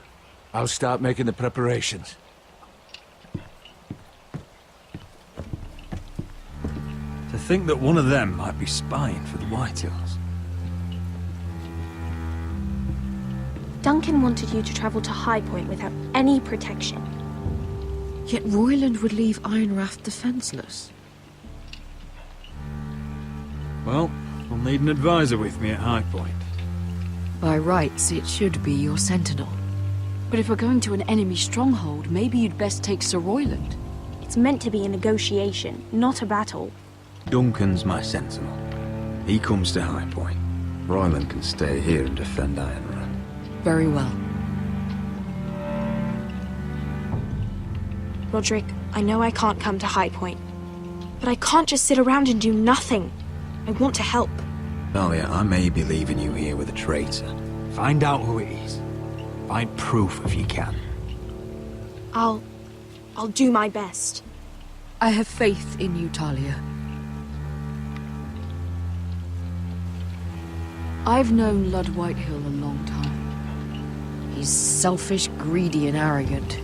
I'll start making the preparations. To think that one of them might be spying for the Whitehills. Duncan wanted you to travel to High Point without any protection. Yet Royland would leave Ironrath defenseless. Well, I'll need an advisor with me at High Point. By rights, it should be your sentinel. But if we're going to an enemy stronghold, maybe you'd best take Sir Royland. It's meant to be a negotiation, not a battle. Duncan's my sentinel. He comes to High Point. Royland can stay here and defend Ironrath. Very well. Rodrik, I know I can't come to High Point, but I can't just sit around and do nothing. I want to help. Talia, I may be leaving you here with a traitor. Find out who it is. Find proof if you can. I'll do my best. I have faith in you, Talia. I've known Lord Whitehill a long time. He's selfish, greedy, and arrogant.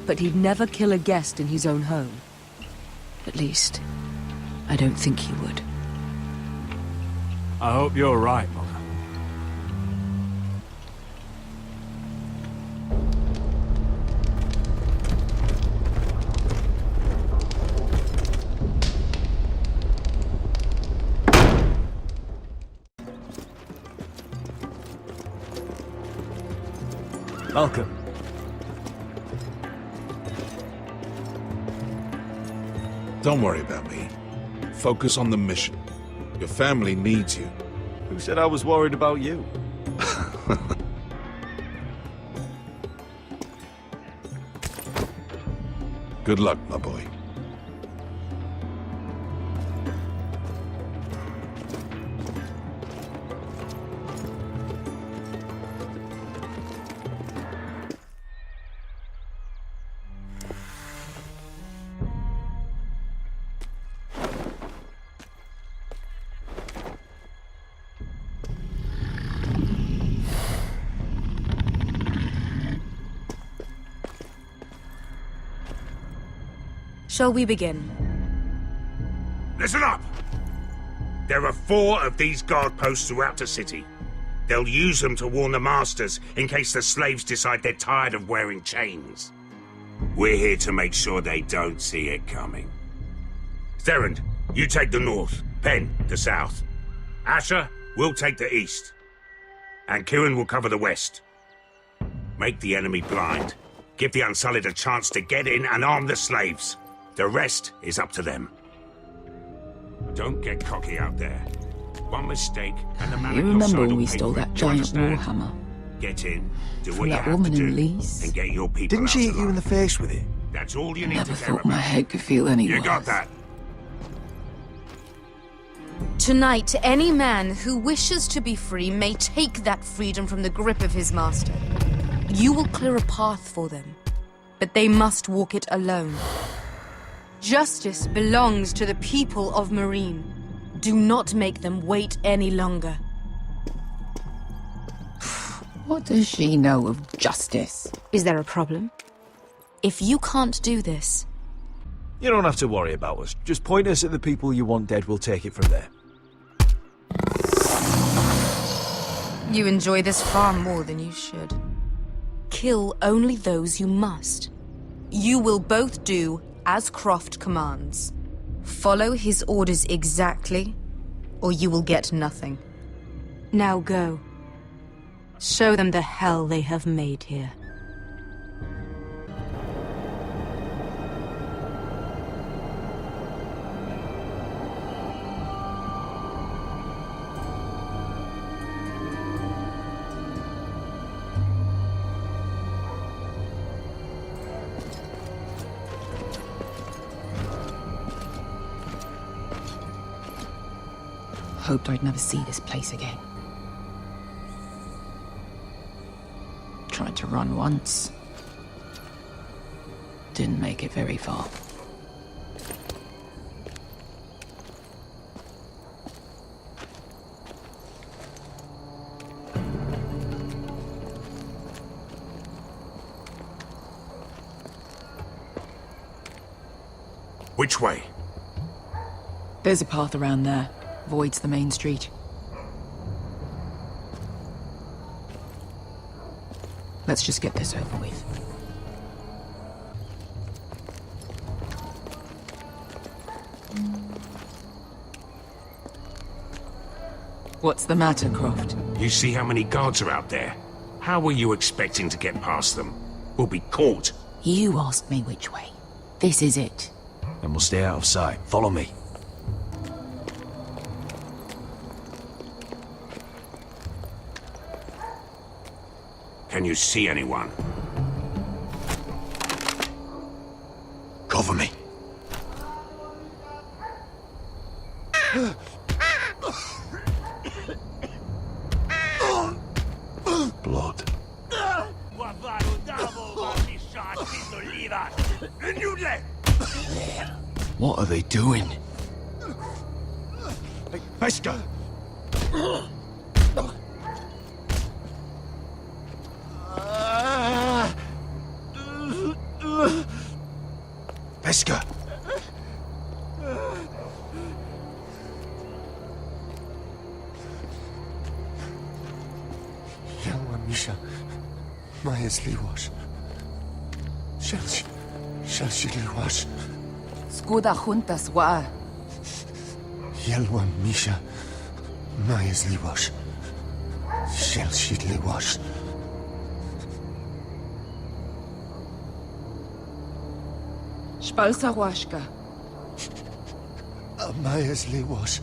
But he'd never kill a guest in his own home. At least, I don't think he would. I hope you're right, Mother. Welcome. Don't worry about me. Focus on the mission. Your family needs you. Who said I was worried about you? Good luck, my boy. Shall we begin? Listen up! There are 4 of these guard posts throughout the city. They'll use them to warn the masters in case the slaves decide they're tired of wearing chains. We're here to make sure they don't see it coming. Therend, you take the north. Penn, the south. Asher, we'll take the east. And Kieran will cover the west. Make the enemy blind. Give the Unsullied a chance to get in and arm the slaves. The rest is up to them. Don't get cocky out there. One mistake and the man You at your remember side when will we pay stole for it, that do you giant understand? warhammer? Get in, do From what you that have woman to in do, Lease? and get your people Didn't out she hit alive. you in the face with it? That's all you need Never to care thought my about. head could feel any You worse. got that? Tonight, any man who wishes to be free may take that freedom from the grip of his master. You will clear a path for them, but they must walk it alone. Justice belongs to the people of Marine. Do not make them wait any longer. What does she know of justice? Is there a problem? If you can't do this... You don't have to worry about us. Just point us at the people you want dead, we'll take it from there. You enjoy this far more than you should. Kill only those you must. You will both do as Croft commands. Follow his orders exactly, or you will get nothing. Now go. Show them the hell they have made here. Hoped I'd never see this place again. Tried to run once. Didn't make it very far. Which way? There's a path around there. Voids the main street. Let's just get this over with. What's the matter, Croft? You see how many guards are out there? How were you expecting to get past them? We'll be caught. You asked me which way. This is it. Then we'll stay out of sight. Follow me. Can you see anyone? Cover me. Blood. What are they doing? Hey, Beskha! Beskha! Yelwa Misha, Maya's Liwash. Shelshi Liwash. Skuda juntas wa. Yelwa Misha, Maya's Liwash. Shelshi Liwash. Spalsa washka. Maya's Liwash.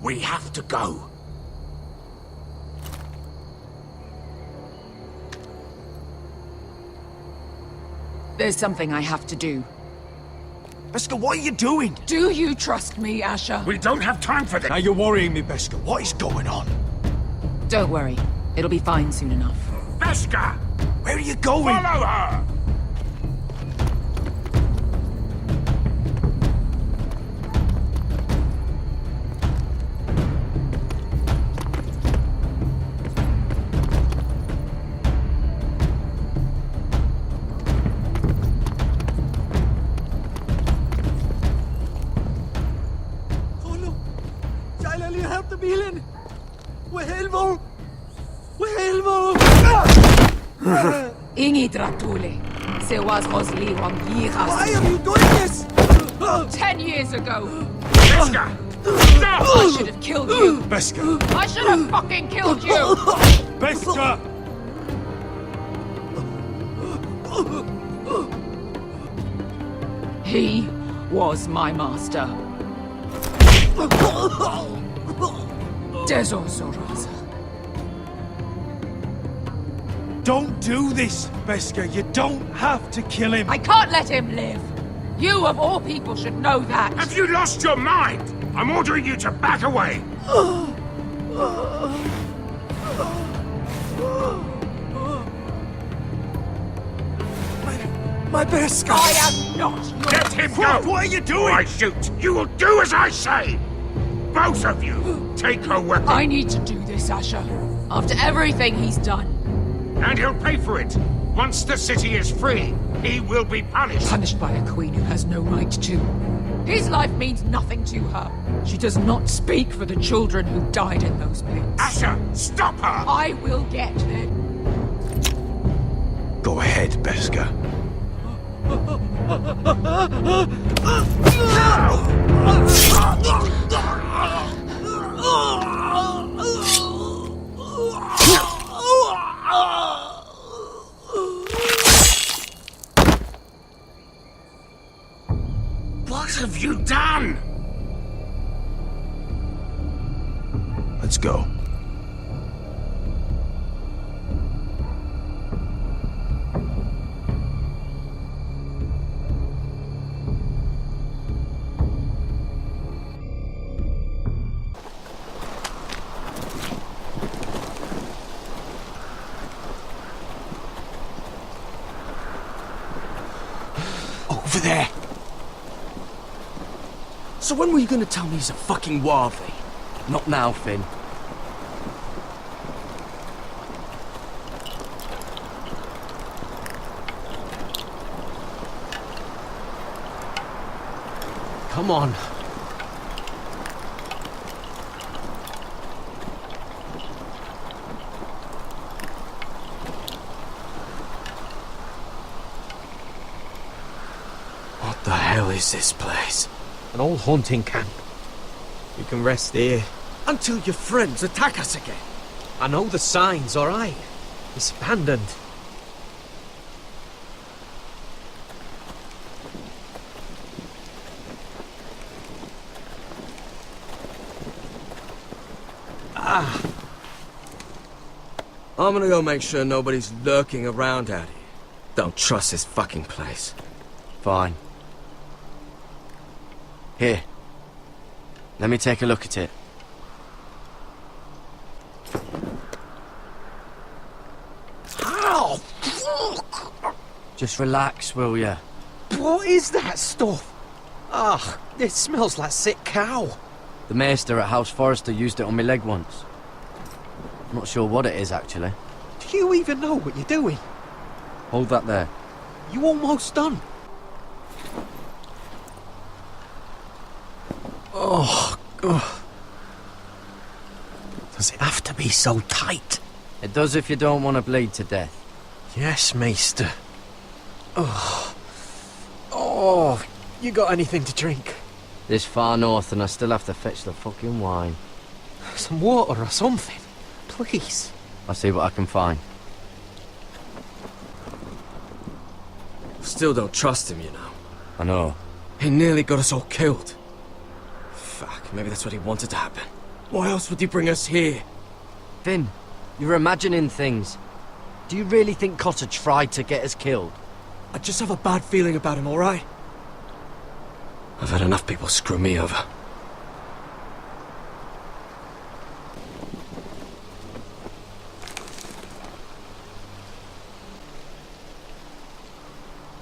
We have to go. There's something I have to do. Beskha, what are you doing? Do you trust me, Asher? We don't have time for this. Now you're worrying me, Beskha. What is going on? Don't worry. It'll be fine soon enough. Beskha! Where are you going? Follow her! Ingi Dratule. Se was Rosli Wang Yiras. Why are you doing this? 10 years ago. Beskha! No! I should have killed you. Beskha! I should have fucking killed you. Beskha! He was my master. Dezozoraza. Don't do this, Beskha. You don't have to kill him. I can't let him live. You, of all people, should know that. Have you lost your mind? I'm ordering you to back away. My Beskha! I am not! Let him go! What are you doing? Or I shoot! You will do as I say! Both of you, take her weapon. I need to do this, Asher. After everything he's done. And he'll pay for it. Once the city is free, he will be punished. Punished by a queen who has no right to. His life means nothing to her. She does not speak for the children who died in those pits. Asher, stop her! I will get them. Go ahead, Beskha. What have you done? Let's go. Over there! So when were you gonna tell me he's a fucking worthy? Not now, Finn. Come on. What the hell is this place? An old hunting camp. You can rest here. Until your friends attack us again. I know the signs, alright? It's abandoned. I'm gonna go make sure nobody's lurking around out here. Don't trust this fucking place. Fine. Here. Let me take a look at it. Ow! Fuck! Just relax, will ya? What is that stuff? Ugh, it smells like sick cow. The maester at House Forrester used it on my leg once. I'm not sure what it is, actually. Do you even know what you're doing? Hold that there. You almost done. Oh, God. Does it have to be so tight? It does if you don't want to bleed to death. Yes, Maester. Oh. Oh, you got anything to drink? This far north and I still have to fetch the fucking wine. Some water or something, please. I'll see what I can find. Still don't trust him, you know. I know. He nearly got us all killed. Fuck, maybe that's what he wanted to happen. Why else would he bring us here? Finn, you're imagining things. Do you really think Cotter tried to get us killed? I just have a bad feeling about him, alright? I've had enough people screw me over.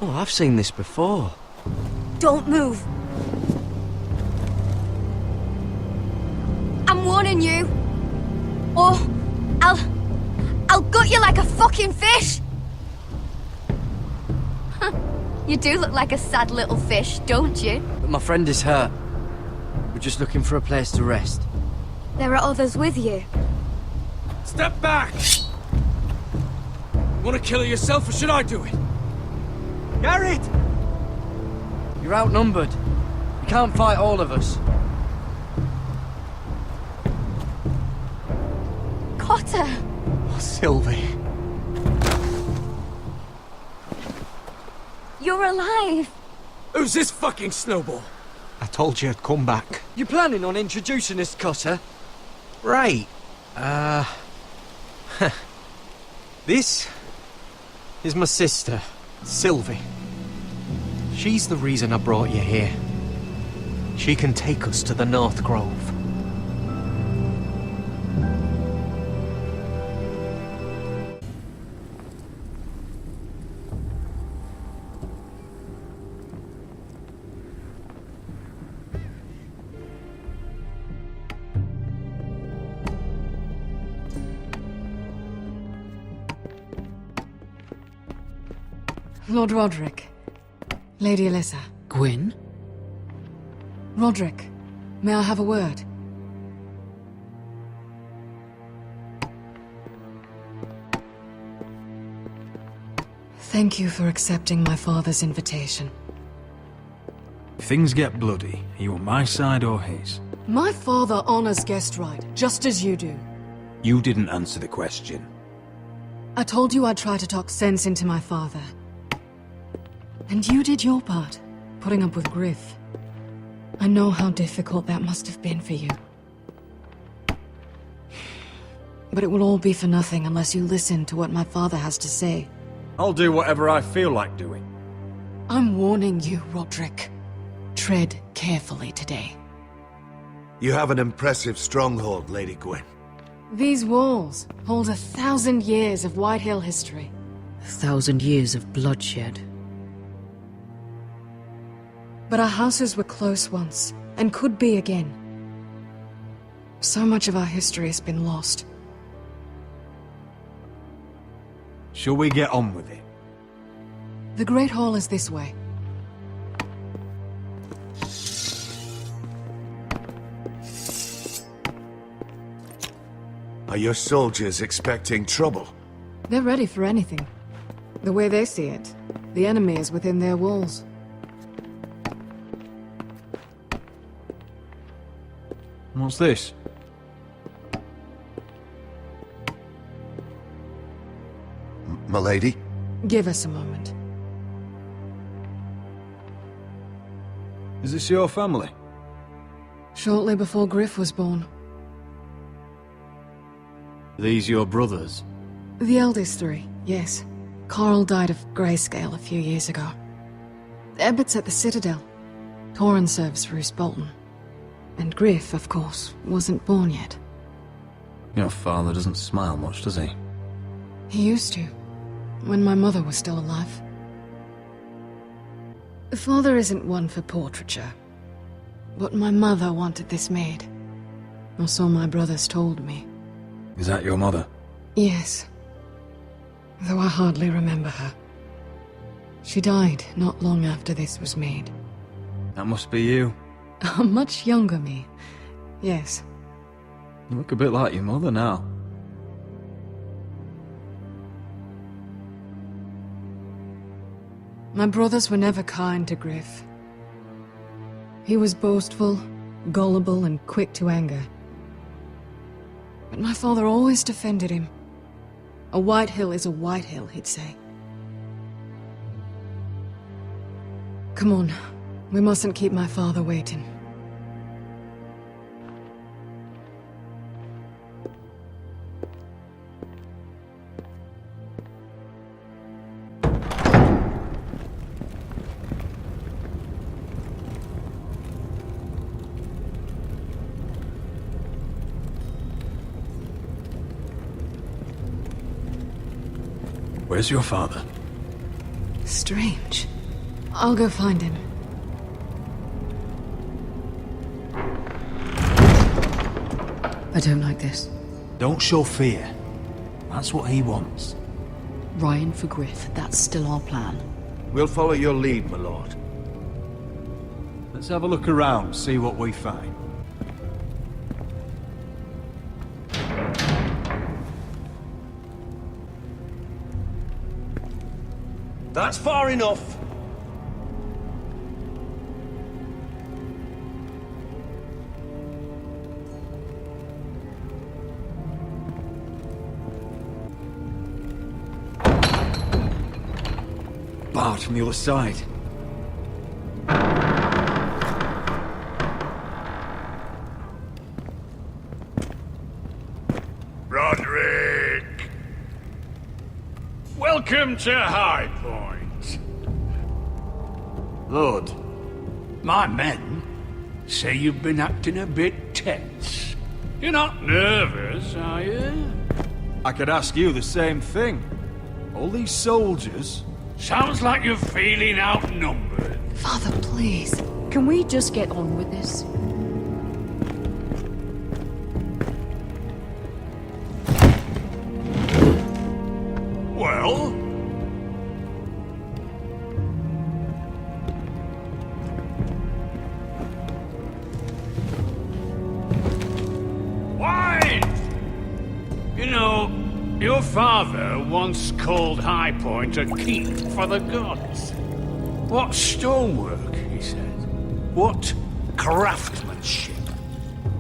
Oh, I've seen this before. Don't move. I'm warning you. Or I'll gut you like a fucking fish. You do look like a sad little fish, don't you? But my friend is hurt. We're just looking for a place to rest. There are others with you. Step back! You want to kill her yourself, or should I do it? Gared! You're outnumbered. You can't fight all of us. Cotter! Oh, Sylvie. You're alive! Who's this fucking snowball? I told you I'd come back. You planning on introducing us, Cotter? Right. This is my sister, Sylvie. She's the reason I brought you here. She can take us to the North Grove. Lord Rodrik. Lady Alyssa. Gwyn? Rodrik, may I have a word? Thank you for accepting my father's invitation. If things get bloody, are you on my side or his? My father honors guest right, just as you do. You didn't answer the question. I told you I'd try to talk sense into my father. And you did your part, putting up with Griff. I know how difficult that must have been for you. But it will all be for nothing unless you listen to what my father has to say. I'll do whatever I feel like doing. I'm warning you, Rodrik. Tread carefully today. You have an impressive stronghold, Lady Gwyn. These walls hold 1,000 years of Whitehill history. 1,000 years of bloodshed. But our houses were close once, and could be again. So much of our history has been lost. Shall we get on with it? The Great Hall is this way. Are your soldiers expecting trouble? They're ready for anything. The way they see it, the enemy is within their walls. What's this? Milady? Give us a moment. Is this your family? Shortly before Griff was born. These your brothers? The eldest three, yes. Carl died of grayscale a few years ago. Ebbett's at the Citadel. Torren serves Roose Bolton. And Griff, of course, wasn't born yet. Your father doesn't smile much, does he? He used to, when my mother was still alive. Father isn't one for portraiture. But my mother wanted this made. Or so my brothers told me. Is that your mother? Yes. Though I hardly remember her. She died not long after this was made. That must be you. A much younger me. Yes. You look a bit like your mother now. My brothers were never kind to Griff. He was boastful, gullible, and quick to anger. But my father always defended him. A Whitehill is a Whitehill, he'd say. Come on, we mustn't keep my father waiting. Where's your father? Strange. I'll go find him. I don't like this. Don't show fear. That's what he wants. Ryan for Griff, that's still our plan. We'll follow your lead, my lord. Let's have a look around, see what we find. That's far enough. Barred from the other side. Rodrik! Welcome to High Point. Lord, my men say you've been acting a bit tense. You're not nervous, are you? I could ask you the same thing. All these soldiers... Sounds like you're feeling outnumbered. Father, please. Can we just get on with this? Well? Your father once called High Point a keep for the gods. What stonework, he said. What craftsmanship.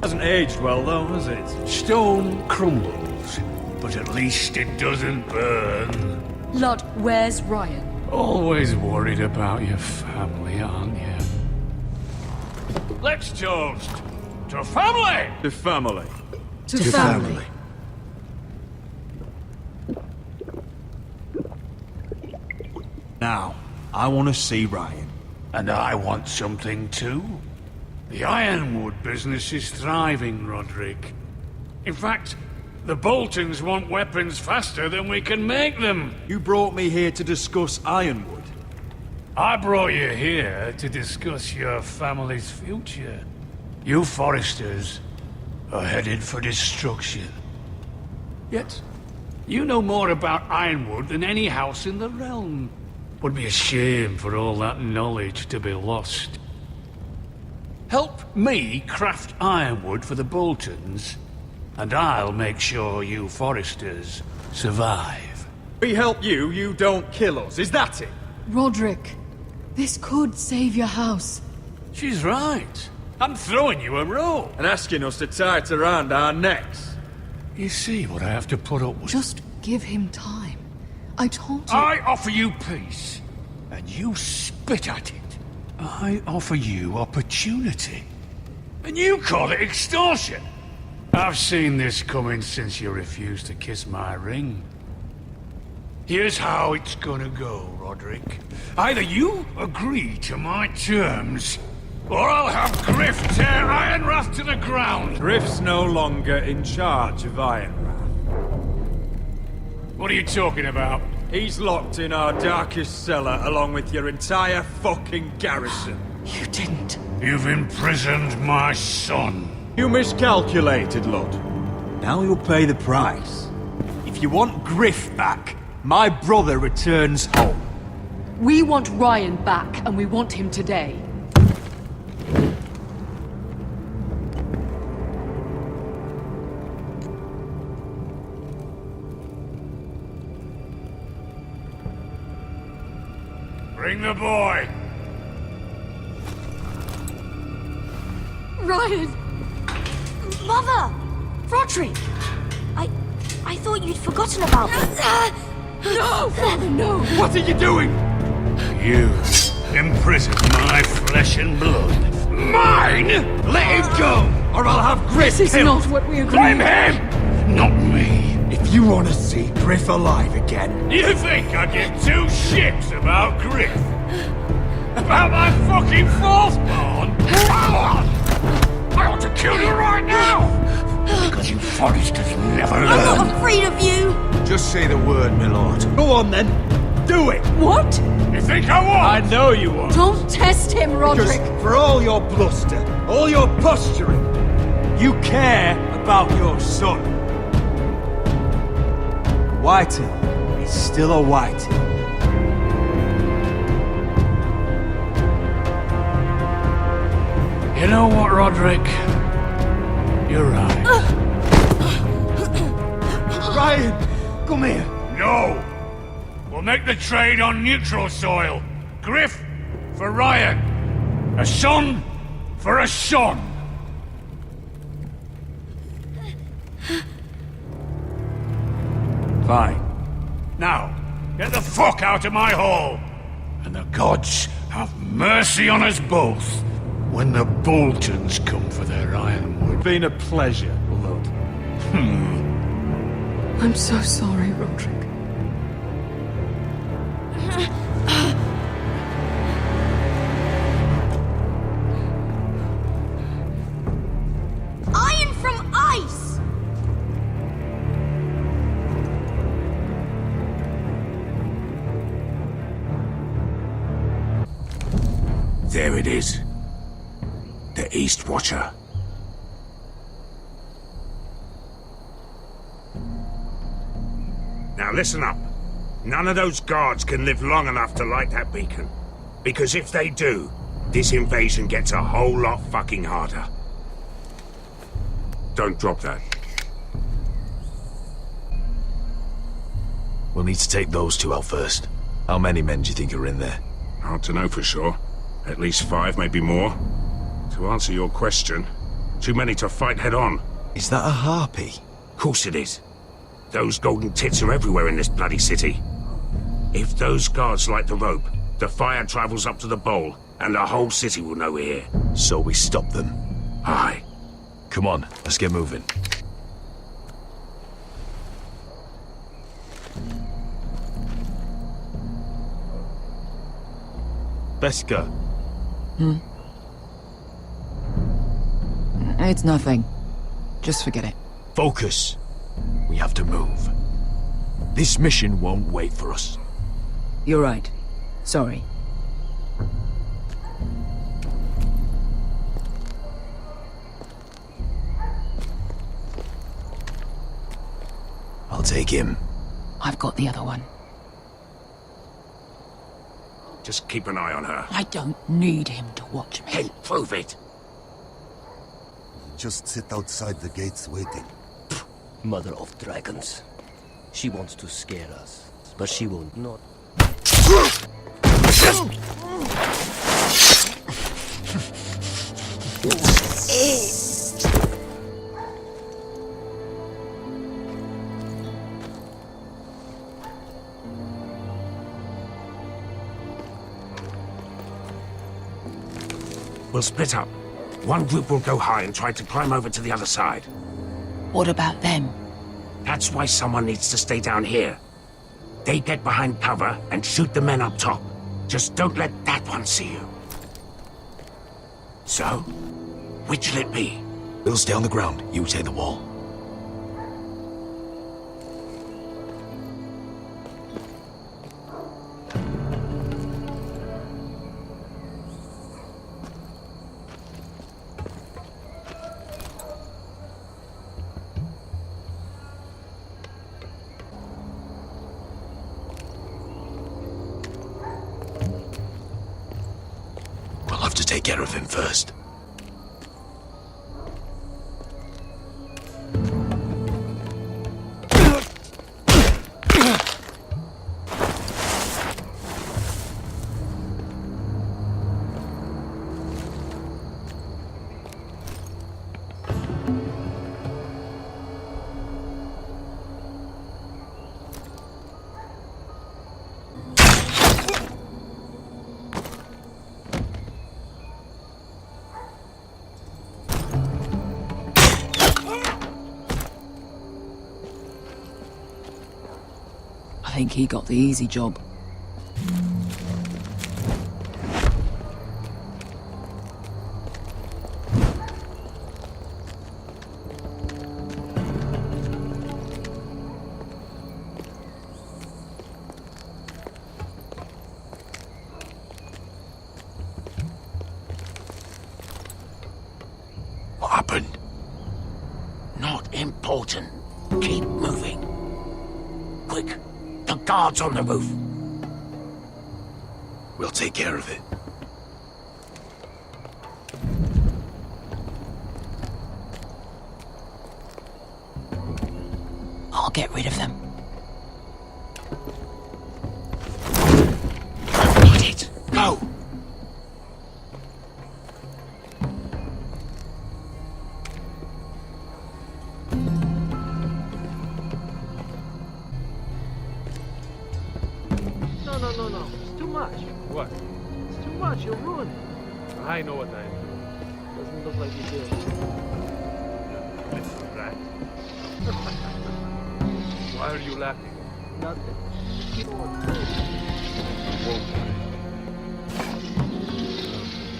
Hasn't aged well, though, has it? Stone crumbles, but at least it doesn't burn. Lord, where's Ryan? Always worried about your family, aren't you? Let's toast to family! To family. To family. Now, I want to see Ryan. And I want something too. The ironwood business is thriving, Rodrik. In fact, the Boltons want weapons faster than we can make them. You brought me here to discuss ironwood. I brought you here to discuss your family's future. You Forresters are headed for destruction. Yet, you know more about ironwood than any house in the realm. Would be a shame for all that knowledge to be lost. Help me craft ironwood for the Boltons, and I'll make sure you Forresters survive. We help you, you don't kill us, is that it? Rodrik, this could save your house. She's right. I'm throwing you a rope. And asking us to tie it around our necks. You see what I have to put up with? Just give him time. I told you... I offer you peace, and you spit at it. I offer you opportunity, and you call it extortion. I've seen this coming since you refused to kiss my ring. Here's how it's gonna go, Rodrik. Either you agree to my terms, or I'll have Griff tear Ironrath to the ground! Griff's no longer in charge of Ironrath. What are you talking about? He's locked in our darkest cellar along with your entire fucking garrison. You didn't. You've imprisoned my son. You miscalculated, Lord. Now you'll pay the price. If you want Griff back, my brother returns home. We want Ryan back, and we want him today. Bring the boy! Ryan! Mother! Rodrik! I thought you'd forgotten about me. No! Father, no! What are you doing? You imprison my flesh and blood. Mine? Let him go, or I'll have Griff This is killed. not what we agreed. Blame him, not me. If you want to see Griff alive again... You think I give two shits about Griff? About my fucking fourthborn? I ought to kill you right now! Because you Forresters never learn. I'm not afraid of you! Just say the word, my lord. Go on then. Do it! What? You think I won't? I know you won't. Don't test him, Rodrik! Because for all your bluster, all your posturing, you care about your son. Whitehill is still a Whitehill. You know what, Rodrik? You're right. Ryan, come here. No! We'll make the trade on neutral soil. Griff for Ryan. A son for a son. Fine. Now, get the fuck out of my hall. And the gods have mercy on us both when the Boltons come for their ironwood. It's been a pleasure, Lord. I'm so sorry, Rodrik. Iron from ice! There it is. The East Watcher. Now listen up. None of those guards can live long enough to light that beacon. Because if they do, this invasion gets a whole lot fucking harder. Don't drop that. We'll need to take those two out first. How many men do you think are in there? Hard to know for sure. At least 5, maybe more. To answer your question, too many to fight head on. Is that a harpy? Of course it is. Those golden tits are everywhere in this bloody city. If those guards light the rope, the fire travels up to the bowl, and the whole city will know we're here. So we stop them? Aye. Come on, let's get moving. Beskha. It's nothing. Just forget it. Focus. We have to move. This mission won't wait for us. You're right. Sorry. I'll take him. I've got the other one. Just keep an eye on her. I don't need him to watch me. Hey, prove it. Just sit outside the gates waiting. Mother of dragons. She wants to scare us, but she will not. We'll split up. One group will go high and try to climb over to the other side. What about them? That's why someone needs to stay down here. They get behind cover and shoot the men up top. Just don't let that one see you. So, which'll it be? We'll stay on the ground. You take the wall. Take care of him first. I think he got the easy job. What happened? Not important. Keep moving. Quick. The guards on the roof. We'll take care of it. I'll get rid of them. Got it. Go. No. It's too much. What? It's too much. You'll ruin it. I know what I'm doing. Doesn't look like you do. Little rat. Why are you laughing? Nothing. Just keep on. Won't.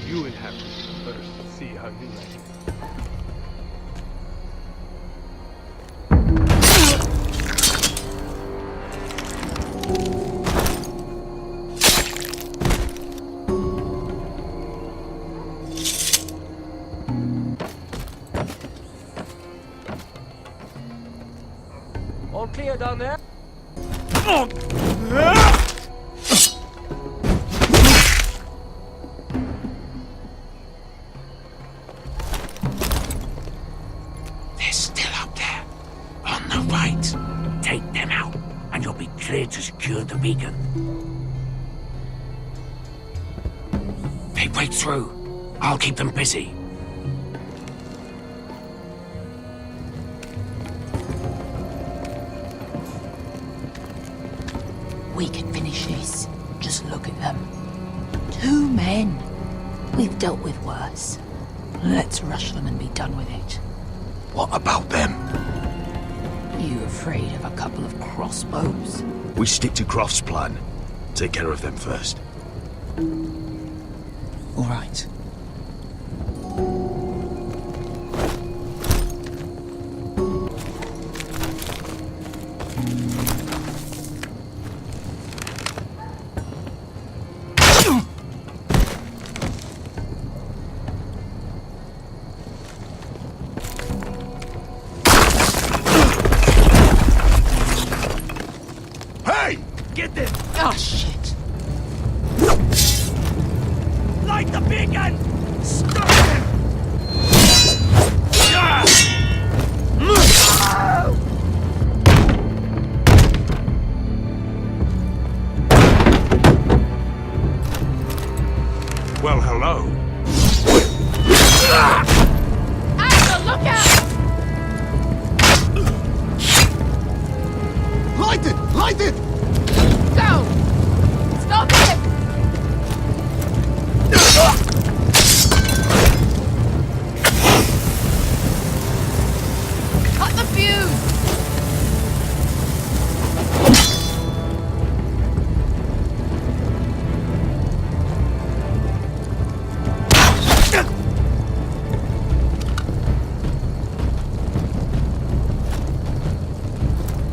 You will have to first see how you like it. All clear down there? They're still up there. On the right. Take them out, and you'll be clear to secure the beacon. They break through. I'll keep them busy. We can finish this. Just look at them. 2 men. We've dealt with worse. Let's rush them and be done with it. What about them? You afraid of a couple of crossbows? We stick to Croft's plan. Take care of them first. All right. Get this! Oh, shit. Light the beacon! Stop him! Well, hello. Arthur, look out! Light it! Light it! Go! Stop him! Cut the fuse!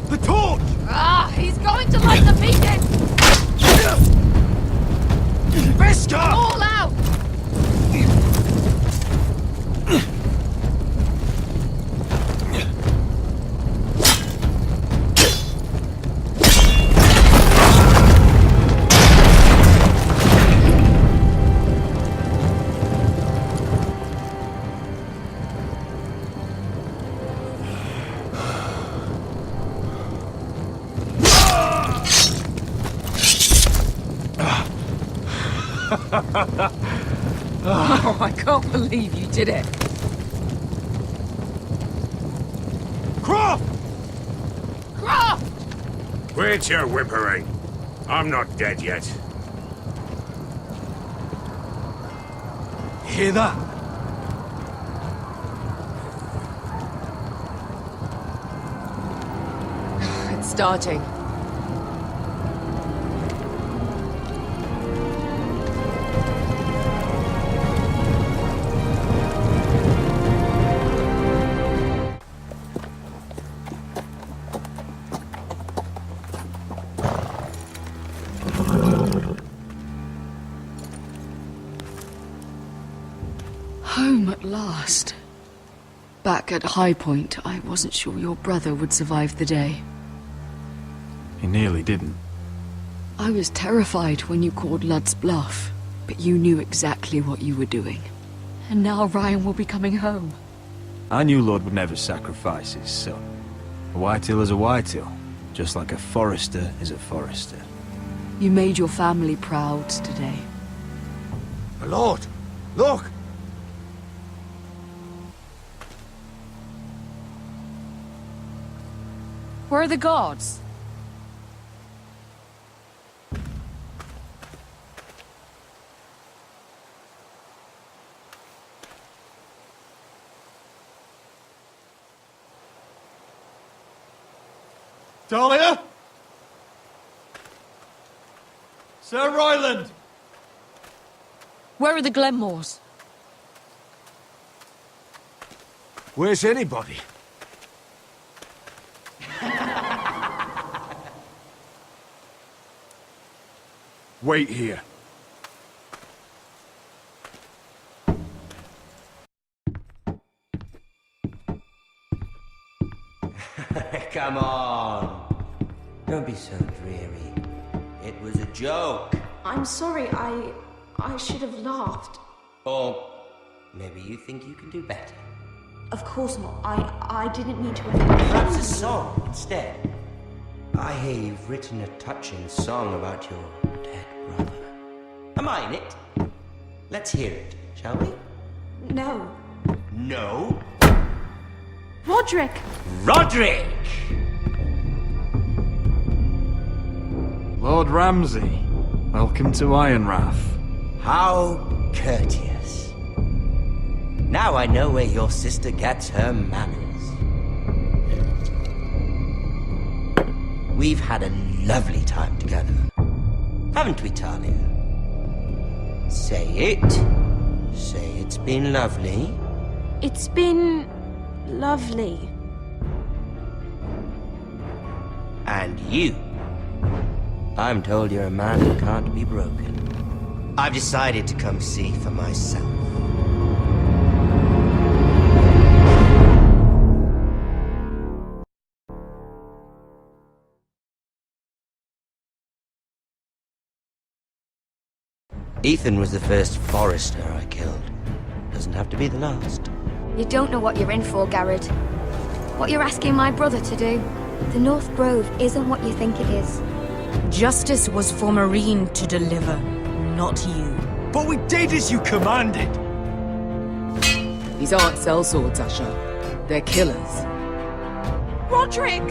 The torch! Ah, he's going to light the beacon! Beskha! All out! Oh, I can't believe you did it. Croft! Croft! Quit your whimpering. I'm not dead yet. Hear that? It's starting. Home at last. Back at High Point, I wasn't sure your brother would survive the day. He nearly didn't. I was terrified when you called Ludd's bluff, but you knew exactly what you were doing. And now Ryan will be coming home. I knew Lord would never sacrifice his son. A Whitehill is a Whitehill, just like a Forrester is a Forrester. You made your family proud today. My lord, look! Where are the guards? Dahlia? Sir Royland! Where are the Glenmores? Where's anybody? Wait here. Come on. Don't be so dreary. It was a joke. I'm sorry, I should have laughed. Or maybe you think you can do better. Of course not. I didn't mean to. Perhaps a song instead. I hear you've written a touching song about your dead brother. Am I in it? Let's hear it, shall we? No. No? Rodrik! Rodrik! Lord Ramsay, welcome to Ironrath. How courteous. Now I know where your sister gets her manners. We've had a lovely time together. Haven't we, Talia? Say it. Say it's been lovely. It's been... lovely. And you? I'm told you're a man who can't be broken. I've decided to come see for myself. Ethan was the first Forrester I killed. Doesn't have to be the last. You don't know what you're in for, Gared. What you're asking my brother to do. The North Grove isn't what you think it is. Justice was for Marine to deliver, not you. But we did as you commanded! These aren't sellswords, Asher. They're killers. Rodrik!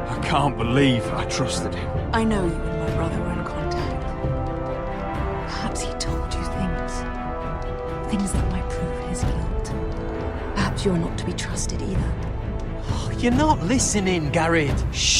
I can't believe I trusted him. I know you and my brother were in contact. Perhaps he told you things. Things that might prove his guilt. Perhaps you're not to be trusted either. You're not listening, Gared. Shh!